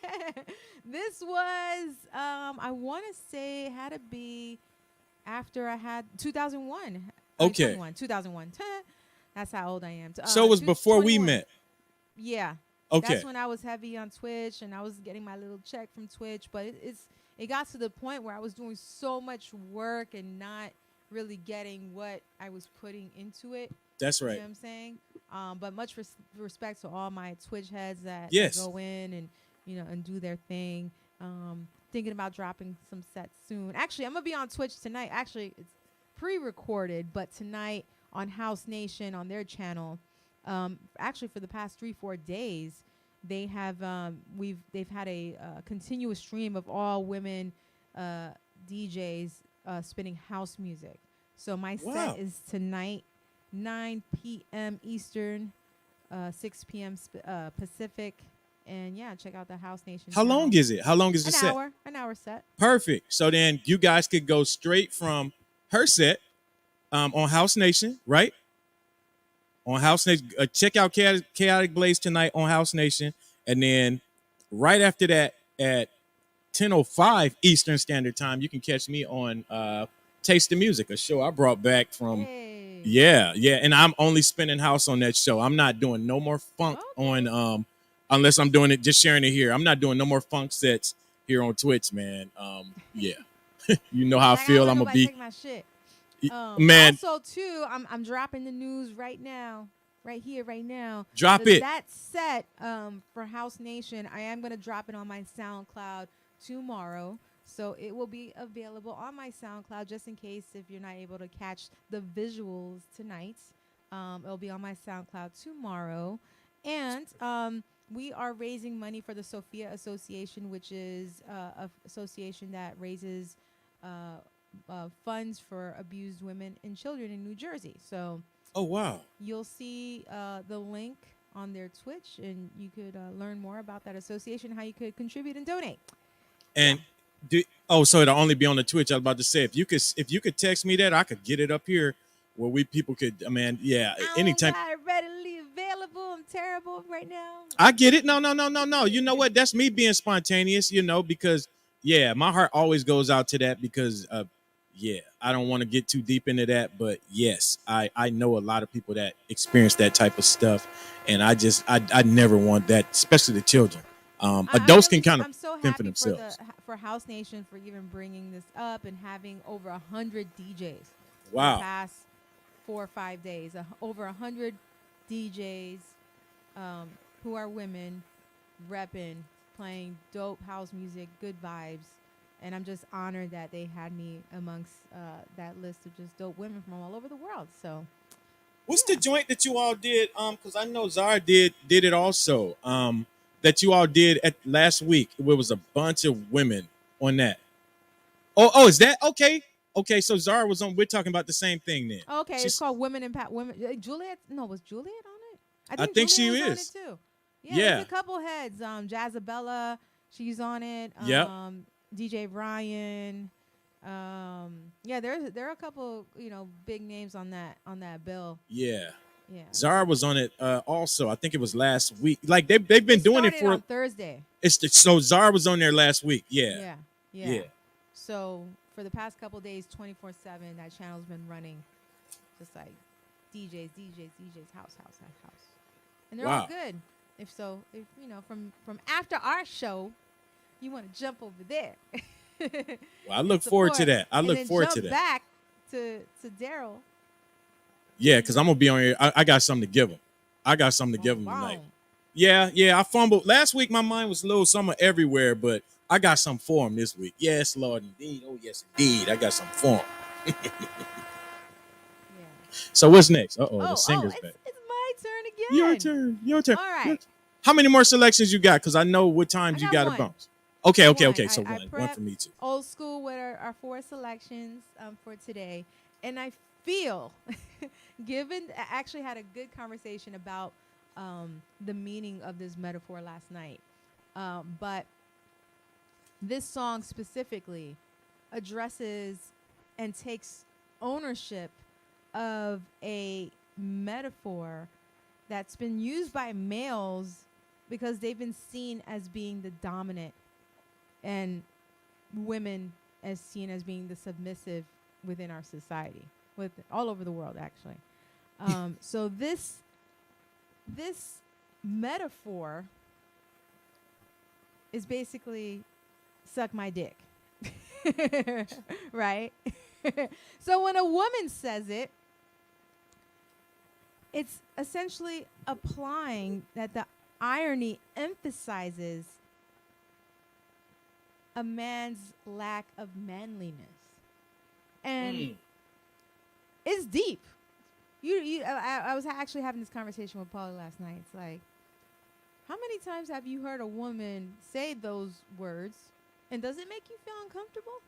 This was I want to say it had to be after I had 2001. Okay. 2001. That's how old I am. So it was before we 21. met. Yeah. Okay. That's when I was heavy on Twitch, and I was getting my little check from Twitch. But it got to the point where I was doing so much work and not really getting what I was putting into it. That's You right. know what I'm saying? But much respect to all my Twitch heads that Yes. go in and and do their thing. Thinking about dropping some sets soon. Actually, I'm gonna be on Twitch tonight. Actually, it's pre-recorded, but tonight on House Nation on their channel. Actually, for the past 3-4 days, they have they've had a continuous stream of all women DJs spinning house music. So my Wow. set is tonight, 9 p.m. Eastern, 6 p.m. Pacific, and yeah, check out the House Nation. How long is it? How long is the set? An hour set. Perfect. So then you guys could go straight from her set on House Nation, right? On House Nation. Check out Chaotic Blaze tonight on House Nation. And then right after that at 10:05 Eastern Standard Time, you can catch me on Taste the Music, a show I brought back from. Hey. Yeah. And I'm only spinning house on that show. I'm not doing no more funk Okay. on unless I'm doing it, just sharing it here. I'm not doing no more funk sets here on Twitch, man. Yeah. You know how I Like, feel. don't I'm let gonna be nobody take my shit. man. Also, too, I'm dropping the news right now, right here, right now. Drop it. That set for House Nation, I am gonna drop it on my SoundCloud tomorrow, so it will be available on my SoundCloud just in case if you're not able to catch the visuals tonight. It'll be on my SoundCloud tomorrow, and we are raising money for the Sophia Association, which is a association that raises funds for abused women and children in New Jersey. So Oh wow. you'll see the link on their Twitch, and you could learn more about that association, how you could contribute and donate. And so it'll only be on the Twitch. I was about to say if you could text me that, I could get it up here where people could. I mean, yeah, anytime. I don't got it readily available. I'm terrible right now. I get it. No. You know what? That's me being spontaneous. Because yeah, my heart always goes out to that because Yeah, I don't want to get too deep into that, but yes, I know a lot of people that experience that type of stuff, and I never want that, especially the children. Adults can kind of I'm so fend for happy for themselves. for House Nation for even bringing this up and having over 100 DJs for the Wow. past 4 or 5 days. Over 100 DJs who are women repping, playing dope house music, good vibes. And I'm just honored that they had me amongst that list of just dope women from all over the world. So What's the joint that you all did? Because I know Zara did it also. That you all did at last week. It was a bunch of women on that. Oh, is that okay? Okay, so Zara was on. We're talking about the same thing then. okay, it's She's, called Women Impact Women. Juliet? No, was Juliet on it? I think she Juliet was is. on it too. Yeah, Yeah. there's a couple heads. Jazzabella, she's on it. Yep. DJ Brian. Yeah, there are a couple, big names on that bill. Yeah. Yeah. Zara was on it also. I think it was last week. Like they've been doing it Started for on Thursday. so Zara was on there last week. Yeah. Yeah. So for the past couple days, 24/7, that channel's been running, just like DJs, house, and they're all Wow. good. If from after our show, you want to jump over there. Well, I look forward to that. I look forward to that. Back to Daryle. Yeah, because I'm gonna be on here. I got something to give them. I got something to give them tonight. Yeah. I fumbled last week. My mind was a little somewhere everywhere, but I got something for them this week. Yes, Lord, indeed. Oh, yes, indeed. I got something for them. Yeah. So what's next? The Oh, singer's it's back. my turn again. Your turn. All right. How many more selections you got? Because I know what times I you got got to one. bounce. Okay. One. So I one for me too. Old school with our 4 selections for today. And I feel, I actually had a good conversation about the meaning of this metaphor last night. But this song specifically addresses and takes ownership of a metaphor that's been used by males because they've been seen as being the dominant and women as seen as being the submissive within our society, with all over the world actually. So this metaphor is basically suck my dick. Right? So when a woman says it, it's essentially applying that the irony emphasizes a man's lack of manliness. And it's deep. I was actually having this conversation with Paula last night. It's like, how many times have you heard a woman say those words, and does it make you feel uncomfortable?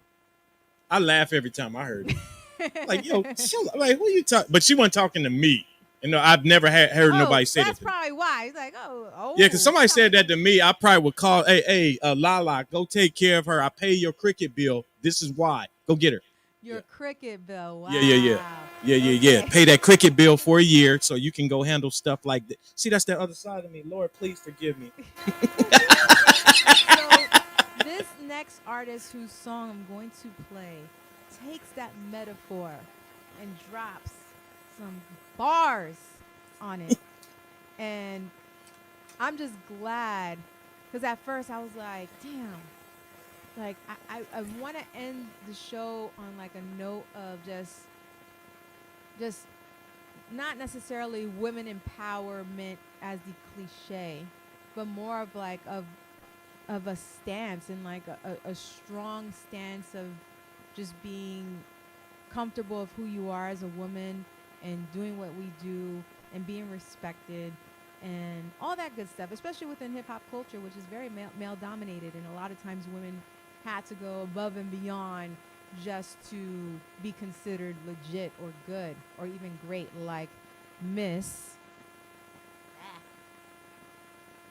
I laugh every time I heard it. Like, yo, chill. Like, who you talking? But she wasn't talking to me. I've never heard nobody say that. That's probably why. It's like, Yeah, because somebody said that to me, I probably would call, hey, Lala, go take care of her. I pay your cricket bill. This is why. Go get her. Your cricket bill. Wow. Yeah. Okay. Pay that cricket bill for a year so you can go handle stuff like that. See, that's the other side of me. Lord, please forgive me. So this next artist whose song I'm going to play takes that metaphor and drops some bars on it. And I'm just glad, because at first I was like, damn, like I want to end the show on like a note of just not necessarily women empowerment as the cliche, but more of like of a stance and like a strong stance of just being comfortable of who you are as a woman and doing what we do and being respected and all that good stuff, especially within hip-hop culture, which is very male dominated, and a lot of times women had to go above and beyond just to be considered legit or good or even great, like Miss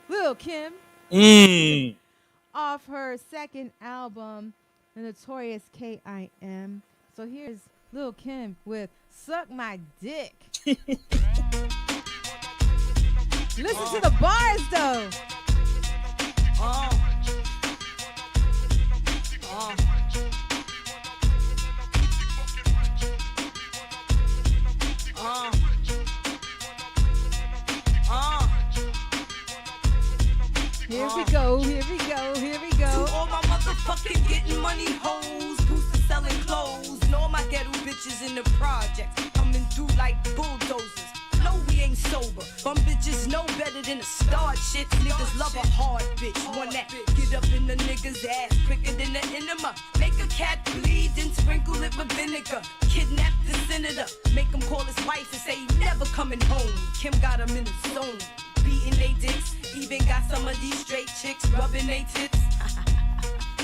Lil' Kim off her second album, The Notorious K.I.M. So here's Lil' Kim with Suck My Dick. Listen to the bars, though. Fucking getting money, hoes, boosters selling clothes, and all my ghetto bitches in the projects coming through like bulldozers. No, we ain't sober. Bum bitches know better than the start shit. Niggas love a hard bitch, one that get up in the nigga's ass quicker than the enema. Make a cat bleed, then sprinkle it with vinegar. Kidnap the senator, make him call his wife and say he never coming home. Kim got him in the zone, beating they dicks. Even got some of these straight chicks rubbing they tits.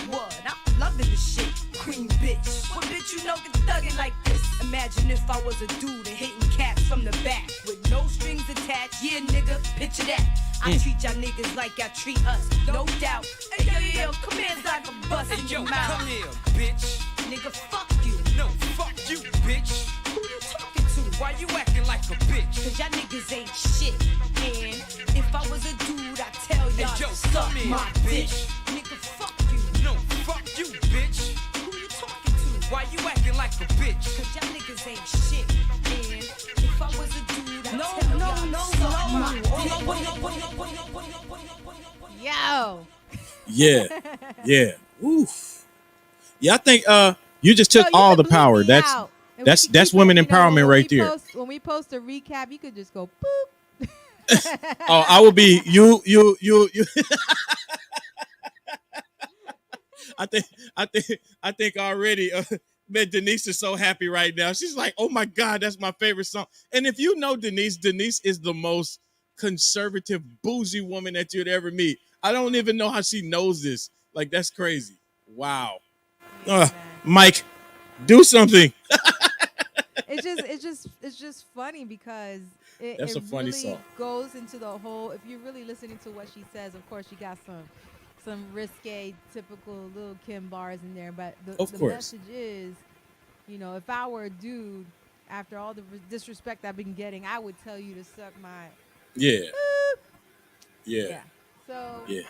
What? I'm loving this shit, queen bitch. What bitch you know can thug it like this? Imagine if I was a dude and hitting cats from the back with no strings attached. Yeah, nigga, picture that. I treat y'all niggas like y'all treat us, no doubt. Hey, yo, come here so I can bust in your mouth. Come here, bitch. Nigga, fuck you. No, fuck you, bitch. Who you talking to? Why you acting like a bitch? Cause y'all niggas ain't shit. And if I was a dude, I'd tell y'all hey, yo, to suck my bitch. Nigga, fuck you. No, fuck you, bitch. Who you talking to? Why you acting like a bitch? Cause y'all niggas ain't shit. And if I was a dude, I'd tell y'all to suck my bitch. Yo. Yeah, yeah. Oof. Yeah, I think you just took Yo, you all can the bleep power. me That's out, and we that's can that's keep women it, empowerment when right we there. when we post a recap, you could just go boop. Oh, I will be you. I think already. Man, Denise is so happy right now. She's like, "Oh my God, that's my favorite song." And if you know Denise, Denise is the most conservative, bougie woman that you'd ever meet. I don't even know how she knows this. Like, that's crazy. Wow. Yeah, Mike, do something. It's just funny because That's it a funny really song. goes into the whole. If you're really listening to what she says, of course, she got some risque, typical Lil Kim bars in there. But Of the course. message is, if I were a dude, after all the disrespect I've been getting, I would tell you to suck my. Yeah. Yeah. Yeah. So Yeah.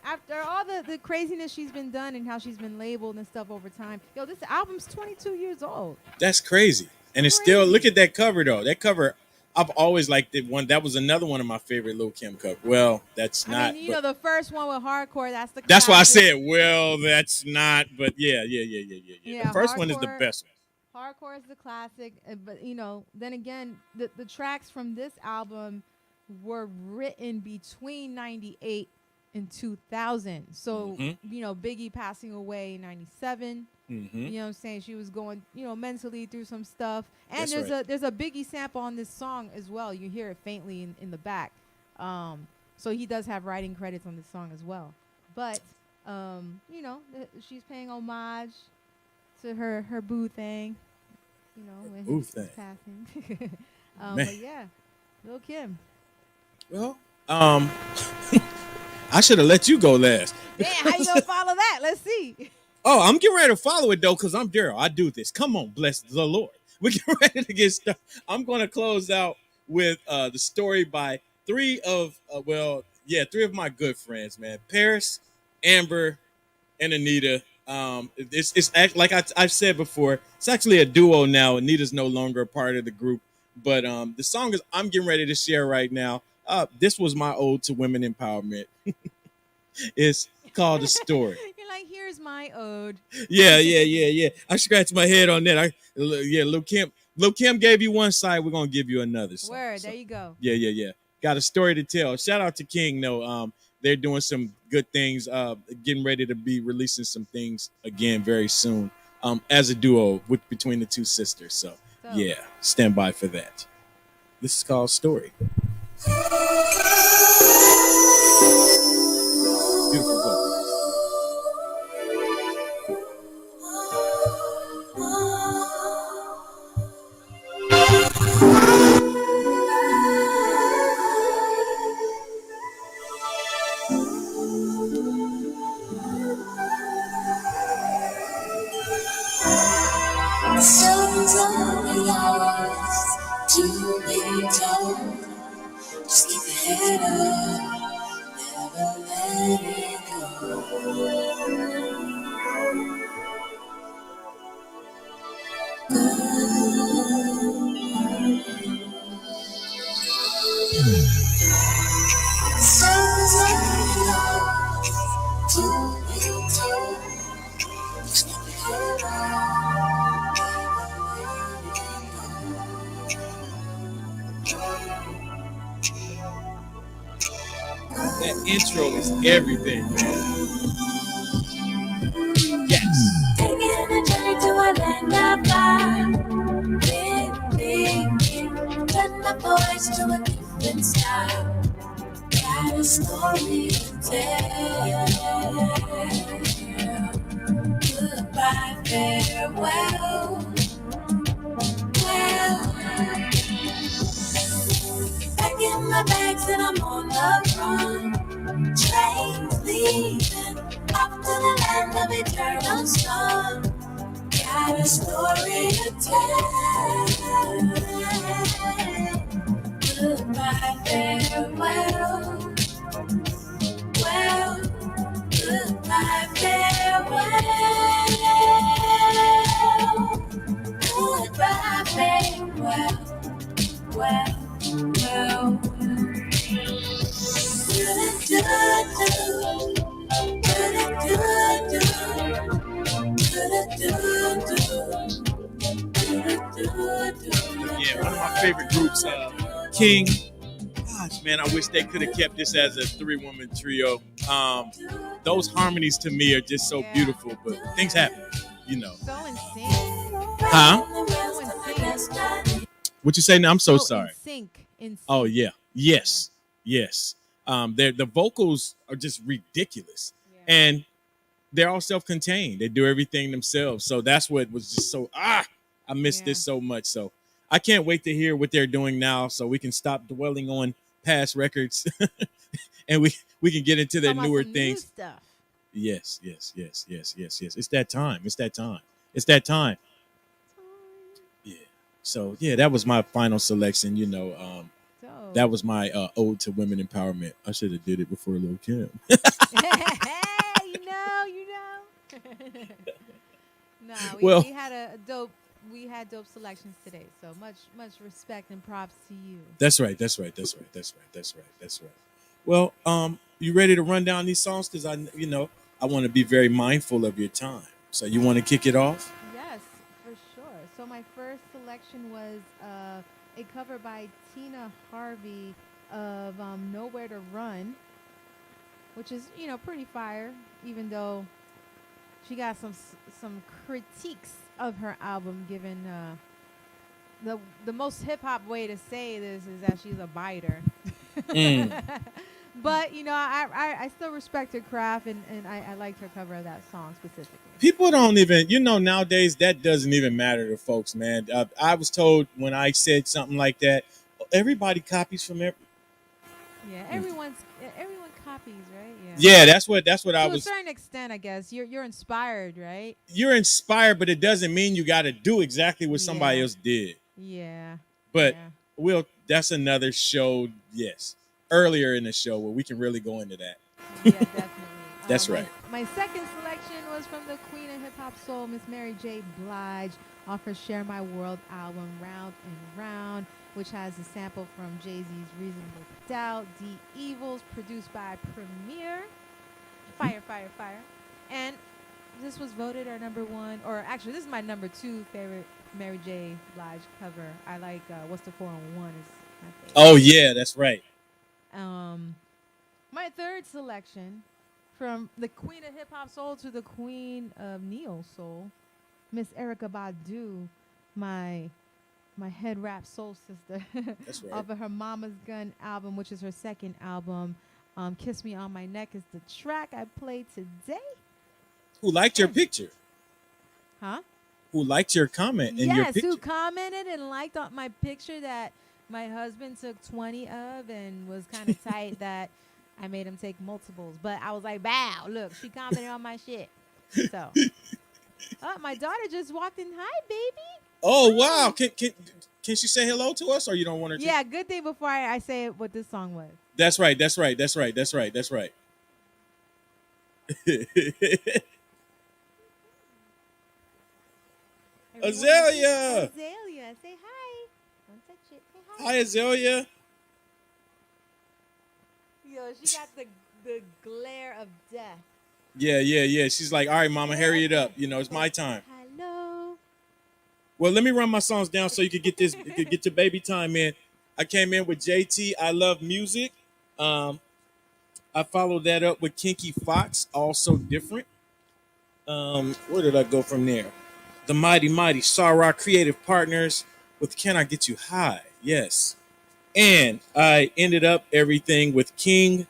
after all the craziness she's been done and how she's been labeled and stuff over time, this album's 22 years old. That's crazy. And it's still, look at that cover though. That cover, I've always liked it. That was another one of my favorite Lil Kim cover. Well, that's not. I mean, the first one with Hardcore, that's the. That's why I classic. said, well, that's not. But yeah. The first one is the best one. Hardcore is the classic, but then again, the tracks from this album were written between 98 and 2000. So, Biggie passing away in 97. Mm-hmm. You know what I'm saying? She was going, mentally through some stuff. And That's there's a Biggie sample on this song as well. You hear it faintly in the back. So he does have writing credits on this song as well. But, she's paying homage to her boo thing, when Boo he's thing. passing. But yeah, Lil Kim. Well, I should have let you go last. Damn, how you gonna follow that? Let's see. Oh, I'm getting ready to follow it though, because I'm Daryle. I do this. Come on, bless the Lord. We're getting ready to get started. I'm going to close out with the story by three of my good friends, man. Paris, Amber, and Anita. It's like I've said before, it's actually a duo now. Anita's no longer a part of the group, but the song is I'm getting ready to share right now. This was my ode to women empowerment. It's called A Story. You're like, here's my ode. Yeah. I scratched my head on that. Lil Kim gave you one side. We're gonna give you another side. Word, there you go. Yeah. Got a story to tell. Shout out to King though. They're doing some good things. Getting ready to be releasing some things again very soon. As a duo between the two sisters. So yeah, stand by for that. This is called Story. Beautiful vocals. Stories are yours to be told. Just keep your head up, never let it go. Stories are yours to be told. That intro is everything. Yes. Taking a journey to a land of fire. Turn the voice to a different style. Got a story to tell. Goodbye, farewell. Well, packing my bags and I'm on the run. Trains leaving off to the land of eternal sun. Got a story to tell. Goodbye, farewell. Well, goodbye, farewell. Goodbye, farewell. Well, well. Yeah, one of my favorite groups, King. Gosh, man, I wish they could have kept this as a 3-woman trio. Those harmonies to me are just so beautiful, but things happen, you know. So in sync. Huh? So in sync. What you say now? I'm so So sorry. In sync. In sync. Oh yeah, yes, yes. The vocals are just ridiculous, and they're all self-contained. They do everything themselves. So that's what was just so I miss this so much. So I can't wait to hear what they're doing now, so we can stop dwelling on past records, and we can get into their Talking about newer some new things. stuff. Yes, yes, yes, yes, yes, yes. It's that time. It's that time. It's that time. Yeah. So yeah, that was my final selection. You know, Dope. that was my ode to women empowerment. I should have did it before Lil Kim. Hey, you know. No, Well- we had a dope. We had dope selections today. So much respect and props to you. That's right. That's right. That's right. That's right. That's right. That's right. Well, you ready to run down these songs? Because I want to be very mindful of your time. So you want to kick it off? Yes, for sure. So my first selection was a cover by Tina Harvey of "Nowhere to Run," which is pretty fire. Even though she got some critiques of her album, given the most hip hop way to say this is that she's a biter. But I still respect her craft, and I liked her cover of that song specifically. People don't even, nowadays that doesn't even matter to folks, man. I was told when I said something like that, everybody copies from every. Yeah, everyone copies, right? Yeah, that's what I To a was. certain extent, I guess you're inspired, right? You're inspired, but it doesn't mean you got to do exactly what somebody Yeah. else did. Yeah. But yeah. that's another show. Yes, earlier in the show where we can really go into that. Yeah, definitely. That's right. My second selection was from the queen of hip hop soul, Miss Mary J. Blige, off her "Share My World" album, "Round and Round," which has a sample from Jay-Z's "Reasonable Doubt." "The Evils," produced by Premier. Fire, fire, fire. And this was voted our number one, or actually, this is my number 2 favorite Mary J. Blige cover. I like "What's the 4-on-1" is my favorite. Oh yeah, that's right. My third selection, from the queen of hip hop soul to the queen of neo soul, Miss Erykah Badu, my head rap soul sister. That's right. Off of her "Mama's Gun" album, which is her second album. "Kiss Me on My Neck" is the track I played today. Who liked your picture? Huh? Who liked your comment in your Yes, picture? who commented and liked on my picture that my husband took 20 of and was kind of tight that I made him take multiples. But I was like, "Bow, look, she commented on my shit." So, my daughter just walked in. "Hi, baby." Oh wow! Can she say hello to us, or you don't want her to? Yeah, good thing before I say what this song was. That's right. That's right. That's right. That's right. That's right. Azalea. Azalea, say hi. Don't touch it. Say hi. Hi, Azalea. Yo, she got the glare of death. Yeah. She's like, all right, mama, hurry it up. It's my time. Hello. Well, let me run my songs down so you could get this, you could get your baby time in. I came in with JT. I love music. I followed that up with Kinky Fox, also different. Where did I go from there? The Mighty Mighty Sarah Creative Partners with Can I Get You High? Yes. And I ended up everything with King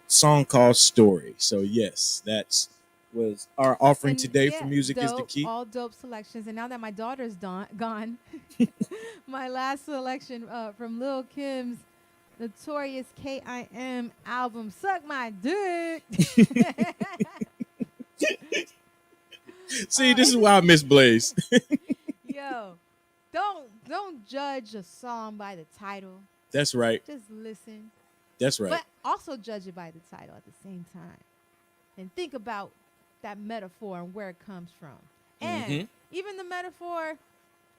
song called Story. So yes, that's was our offering And today for yeah, Music is the dope, Key. all dope selections. And now that my daughter's gone, my last selection from Lil Kim's Notorious KIM album, Suck My Dick. See, this is why I miss Blaze. Yo, don't judge a song by the title. That's right. Just listen, That's right. but also judge it by the title at the same time, and think about that metaphor and where it comes from. And Mhm. even the metaphor,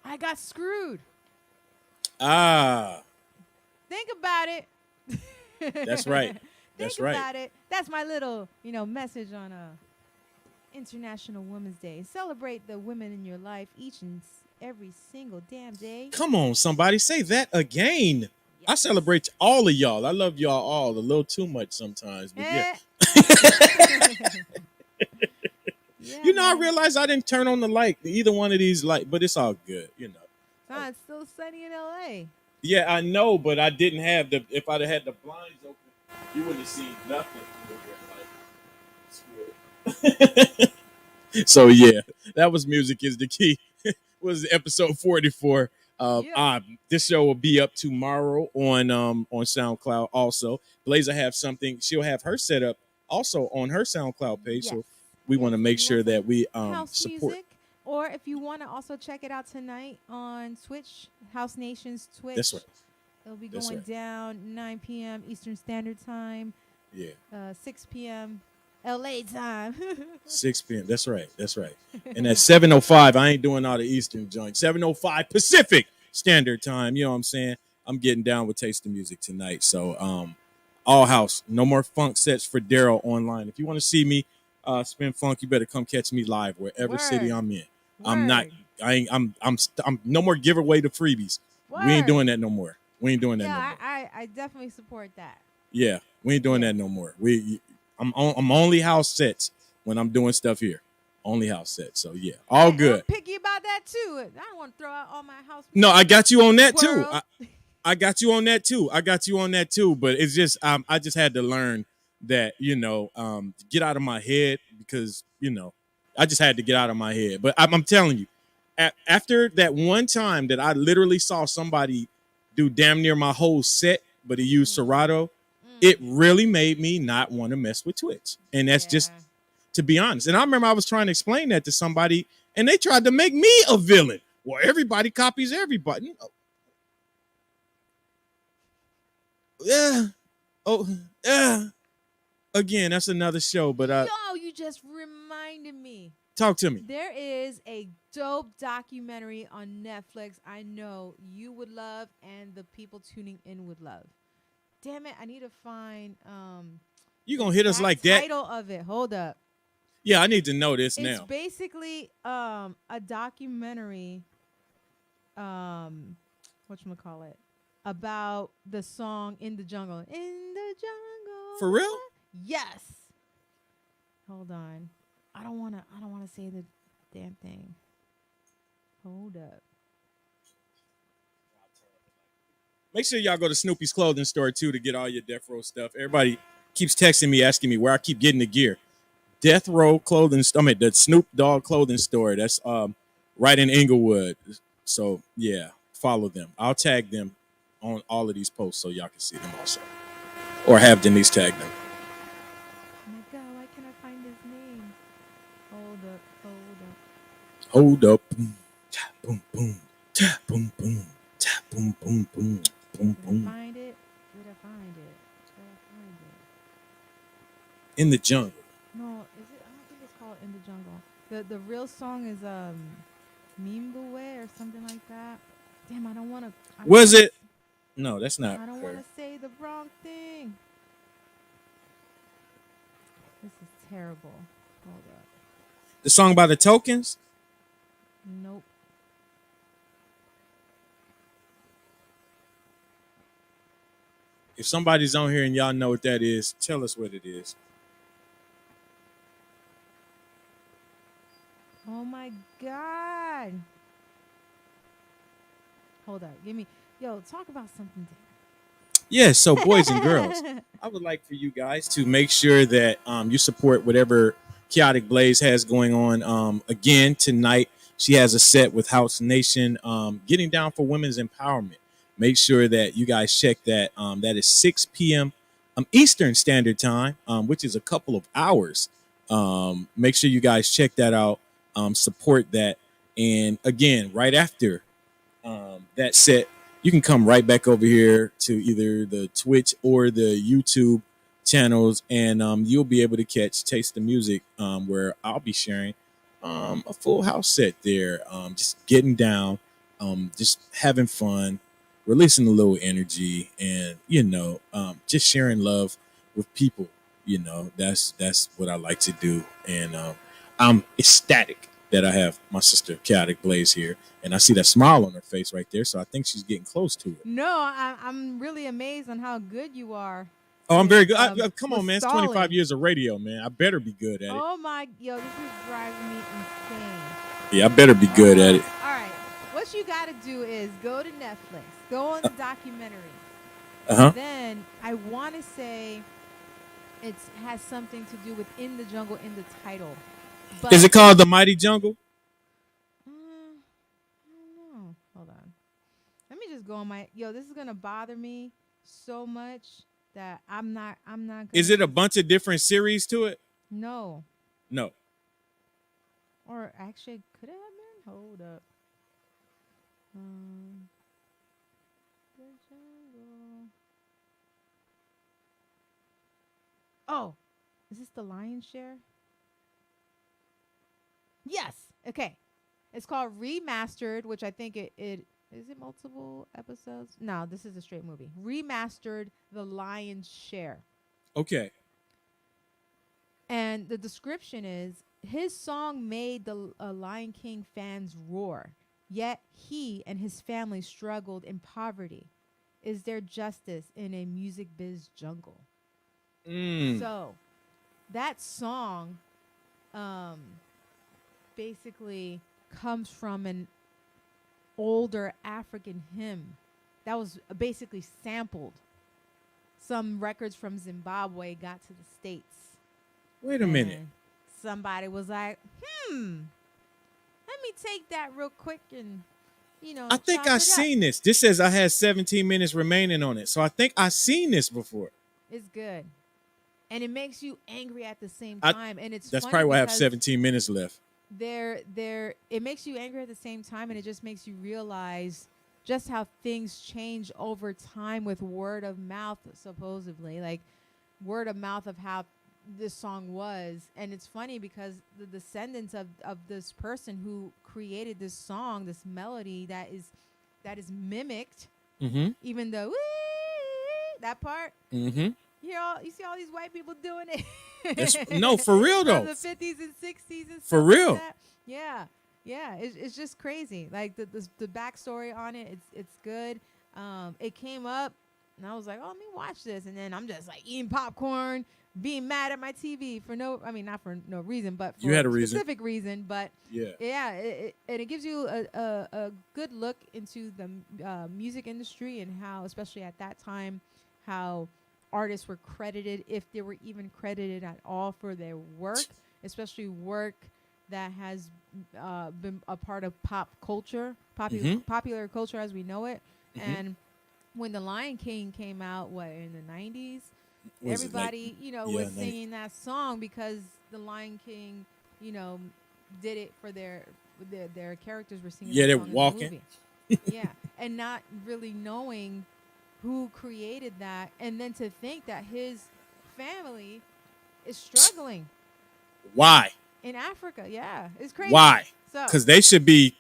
I got screwed. Ah, Think about it. that's right. That's Think right. about it. That's my little, message on International Women's Day. Celebrate the women in your life each and every single damn day. Come on, somebody say that again. I Yes. celebrate all of y'all. I love y'all all a little too much sometimes, but yeah. Yeah, You know, I man. realized I didn't turn on the light, either one of these light, but it's all good, you know. Nah, it's still sunny in LA. Yeah, I know, but I didn't have the. If I'd have had the blinds open, you wouldn't have seen nothing. So yeah, that was Music is the Key. Was episode 44. Yeah. This show will be up tomorrow on SoundCloud. Also, Blazer have something. She'll have her set up also on her SoundCloud page. Yes. So we want to If make you sure want some that we house support. music, or if you want to also check it out tonight on Twitch, House Nation's Twitch. That's right. It'll be That's going right. down 9 p.m. Eastern Standard Time, Yeah, 6 p.m. LA time. 6 p.m. That's right. That's right. And at 7:05, I ain't doing all the Eastern joints. 7:05 Pacific Standard Time. You know what I'm saying? I'm getting down with Taste the Music tonight. So all house. No more funk sets for Daryle online. If you want to see me spin funk, you better come catch me live wherever city Word. I'm in. I'm not. Word. I ain't. I'm no more giveaway to freebies. We ain't Word. doing that no more. We ain't doing that no Yeah, more. I definitely support that. Yeah, we ain't doing Yeah. that no more. I'm only house sets when I'm doing stuff here. Only house sets. So yeah, all Hey, good. I'm picky about that too. I don't want to throw out all my house. No, I got you on that too. World. I got you on that too. I got you on that too. But it's just I just had to learn that get out of my head because I just had to get out of my head. But I'm telling you, after that one time that I literally saw somebody do damn near my whole set, but he used Serato, it really made me not want to mess with Twitch. And that's just Yeah. to be honest. And I remember I was trying to explain that to somebody, and they tried to make me a villain. Well, everybody copies everybody. Yeah. Oh, yeah. Again, that's another show, but Yo, you just reminded me. talk to me. There is a dope documentary on Netflix I know you would love and the people tuning in would love. Damn it, I need to find You gonna hit us exact like that? title of it. Hold up. Yeah, I need to know this It's now. basically a documentary whatchamacallit, about the song In the Jungle. In the Jungle. For real? Yes. Hold on. I don't wanna say the damn thing. Hold up. Make sure y'all go to Snoopy's clothing store too to get all your Death Row stuff. Everybody keeps texting me, asking me where I keep getting the gear. Death Row clothing. The Snoop Dogg clothing store. That's right in Inglewood. So yeah, follow them. I'll tag them on all of these posts so y'all can see them also, or have Denise tag them. Oh my god, why can't I find his name? Hold up. Hold up. Tap, boom, boom. Tap, boom, boom. Tap, boom, boom, boom. Boom, Did I boom. find it? Did I find it? In the jungle. No, is it? I don't think it's called In the Jungle. The real song is Mimbuwe or something like that. Damn, I don't want to. Was it? No, that's not I don't her. want to say the wrong thing. This is terrible. Hold up. The song by the Tokens? Nope. If somebody's on here and y'all know what that is, tell us what it is. Oh my God. Hold up. Give me. Yo, talk about something Yes, so boys and girls, different. I would like for you guys to make sure that you support whatever Chaotic Blaze has going on. Again, tonight she has a set with House Nation, getting down for women's empowerment. Make sure that you guys check that. That is 6 p.m. Eastern Standard Time, which is a couple of hours. Make sure you guys check that out. Support that, and again, right after that set, you can come right back over here to either the Twitch or the YouTube channels, and you'll be able to catch Taste the Music, where I'll be sharing a full house set there, just getting down, just having fun, releasing a little energy, and just sharing love with people. That's what I like to do, and I'm ecstatic that I have my sister Chaotic Blaze here, and I see that smile on her face right there. So I think she's getting close to it. No, I'm really amazed on how good you are. Oh, I'm very good. Come with on, man. It's stalling. 25 years of radio, man. I better be good at it. Oh my, yo, this is driving me insane. Yeah, I better be good at it. All right, what you got to do is go to Netflix, go on the documentary. Uh-huh. Then I want to say it has something to do with In the Jungle in the title. But Is it called The Mighty Jungle? I don't know. Hold on. Let me just go on my. Yo, this is gonna bother me so much that I'm not. Gonna, Is it a bunch of different series to it? No. No. Or actually, could it have been? Hold up. The Jungle. Oh, is this the lion's share? Yes. Okay. It's called Remastered, which I think it is it multiple episodes? No, this is a straight movie. Remastered The Lion's Share. Okay. And the description is his song made the Lion King fans roar, yet he and his family struggled in poverty. Is there justice in a music biz jungle? So that song basically comes from an older African hymn that was basically sampled. Some records from Zimbabwe got to the States. Wait a minute. And somebody was like, let me take that real quick and, I think chop I've it seen this. This says I had 17 minutes remaining on it. So I think I've seen this before. It's good. And it makes you angry at the same time. And it's That's funny probably why I have because 17 minutes left. it makes you angry at the same time, and it just makes you realize just how things change over time with word of mouth, supposedly. Like word of mouth of how this song was. And it's funny because the descendants of this person who created this song, this melody that is mimicked, even though that part, you see all these white people doing it. No, for real though. From the 50s and 60s and stuff For real. like that. Yeah. It's just crazy. Like the backstory on it, it's good. It came up, and I was like, oh, let me watch this, and then I'm just like eating popcorn, being mad at my TV not for no reason, but for You had a specific reason. But Yeah. And it gives you a good look into the music industry and how, especially at that time, how artists were credited, if they were even credited at all for their work, especially work that has been a part of pop culture, popular culture as we know it. And when The Lion King came out, in the 90s, everybody, was singing that song because The Lion King, did it for their characters were singing. Yeah, that they're song in the walking. movie. Yeah, and not really knowing who created that, and then to think that his family is struggling Why? in Africa. Yeah, it's crazy. Why? So Because they should be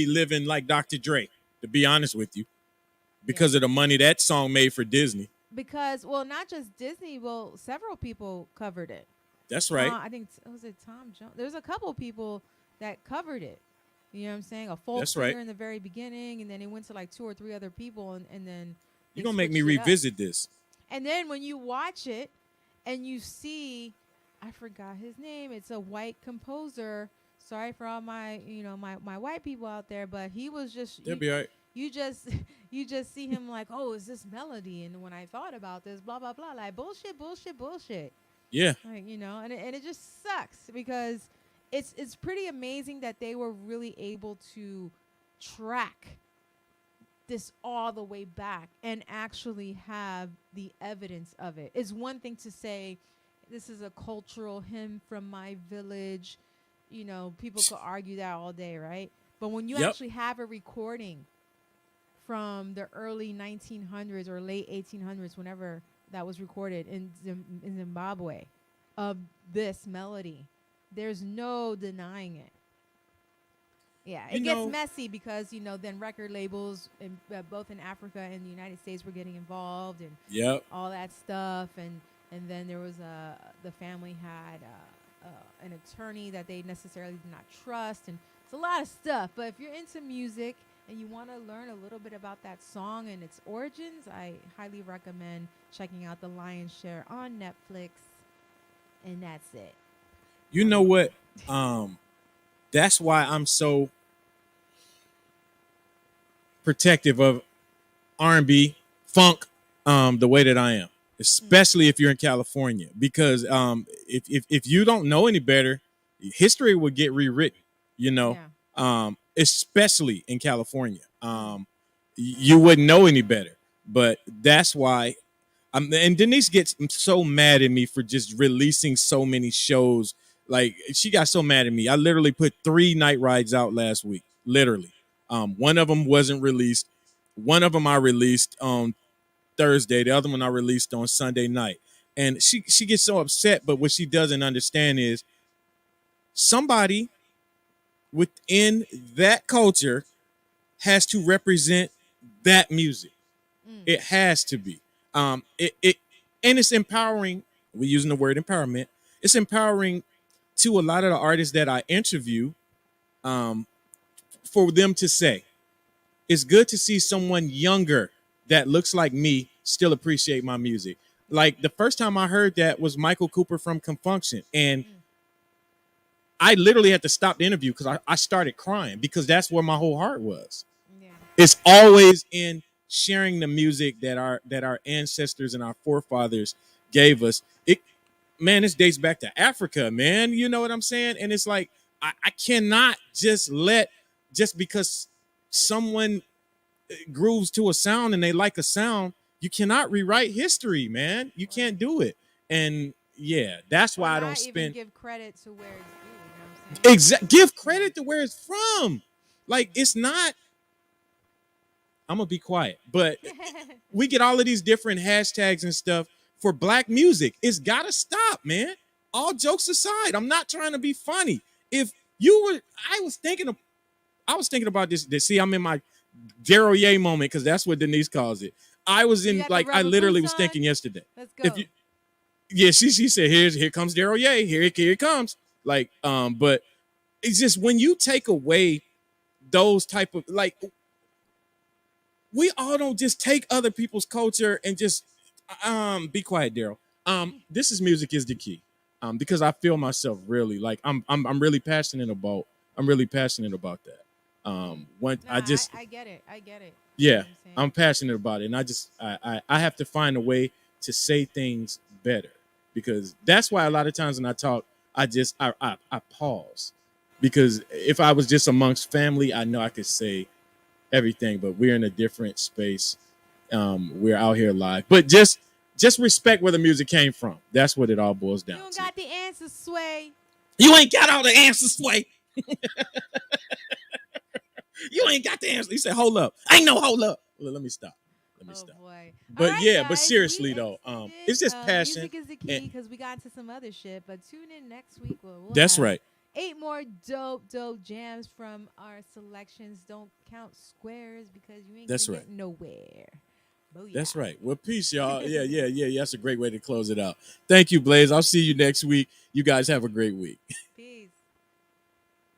living like Dr. Dre, to be honest with you, because of the money that song made for Disney. because not just Disney, several people covered it. That's right. I think was it Tom Jones? There's a couple people that covered it. You know what I'm saying? A folk That's singer right. in the very beginning, and then it went to like 2 or 3 other people, and then You're They gonna make me switched it up. revisit this. And then when you watch it and you see, I forgot his name. It's a white composer. Sorry for all my, my white people out there, but he was just They'll be all right. you just you just see him like, oh, is this melody? And when I thought about this, blah blah blah, like bullshit, bullshit, bullshit. Yeah. Like, and it just sucks because it's pretty amazing that they were really able to track this all the way back and actually have the evidence of it. It's one thing to say this is a cultural hymn from my village. People could argue that all day, right? But when you Yep. actually have a recording from the early 1900s or late 1800s, whenever that was recorded in Zimbabwe, of this melody, there's no denying it. Yeah, You it gets know- messy because then record labels in both in Africa and the United States were getting involved and Yep. all that stuff, and then there was the family had an attorney that they necessarily did not trust, and it's a lot of stuff. But if you're into music and you want to learn a little bit about that song and its origins, I highly recommend checking out The Lion's Share on Netflix, and that's it. You know what? That's why I'm so protective of R&B, funk, the way that I am, especially if you're in California, because if you don't know any better, history will get rewritten. Especially in California, you wouldn't know any better. But that's why. And Denise gets so mad at me for just releasing so many shows. Like, she got so mad at me. I literally put 3 night rides out last week. Literally. One of them wasn't released. One of them I released on Thursday. The other one I released on Sunday night. And she gets so upset, but what she doesn't understand is somebody within that culture has to represent that music. It has to be. It and it's empowering. We're using the word empowerment. It's empowering to a lot of the artists that I interview, for them to say, it's good to see someone younger that looks like me still appreciate my music. Like, the first time I heard that was Michael Cooper from Confunction, and I literally had to stop the interview because I started crying, because that's where my whole heart was. Yeah. It's always in sharing the music that our ancestors and our forefathers gave us. This dates back to Africa, man. You know what I'm saying? And it's like, I cannot just because someone grooves to a sound and they like a sound, you cannot rewrite history, man. You can't do it. And yeah, that's why I don't even spend. give credit to where it's due. You know what I'm saying? Give credit to where it's from. Like, it's not. I'm gonna be quiet, but we get all of these different hashtags and stuff for black music. It's gotta stop, man. All jokes aside, I'm not trying to be funny. If you were, I was thinking about this. See, I'm in my Daryle moment, because that's what Denise calls it. I was You in, got the like, I rubber literally boots was thinking on? yesterday. Let's go. If you, yeah, she said, here comes Daryle. Here it comes. Like, but it's just when you take away those type of, like, we all don't just take other people's culture and just be quiet, Daryl. This is music is the key. Because I feel myself really, like, I'm really passionate about that. When Nah, I just I get it. I get it. yeah, You know what I'm saying? I'm passionate about it, and I have to find a way to say things better, because that's why a lot of times when I talk, I pause, because if I was just amongst family, I know I could say everything, but we're in a different space. We're out here live, but just respect where the music came from. That's what it all boils You down don't to. got the answer, Sway. You ain't got all the answers, Sway. You ain't got the answer. You said, hold up. I ain't no hold up. Well, let me stop. Oh boy. But All right, yeah, but guys, seriously we though, exceeded. it's just passion. Music is the key, and- because we got into some other shit. But tune in next week. We'll That's have right. 8 more dope jams from our selections. Don't count squares, because you ain't That's gonna right. get nowhere. Booyah. That's right. Well, peace, y'all. Yeah. That's a great way to close it out. Thank you, Blaze. I'll see you next week. You guys have a great week. Peace.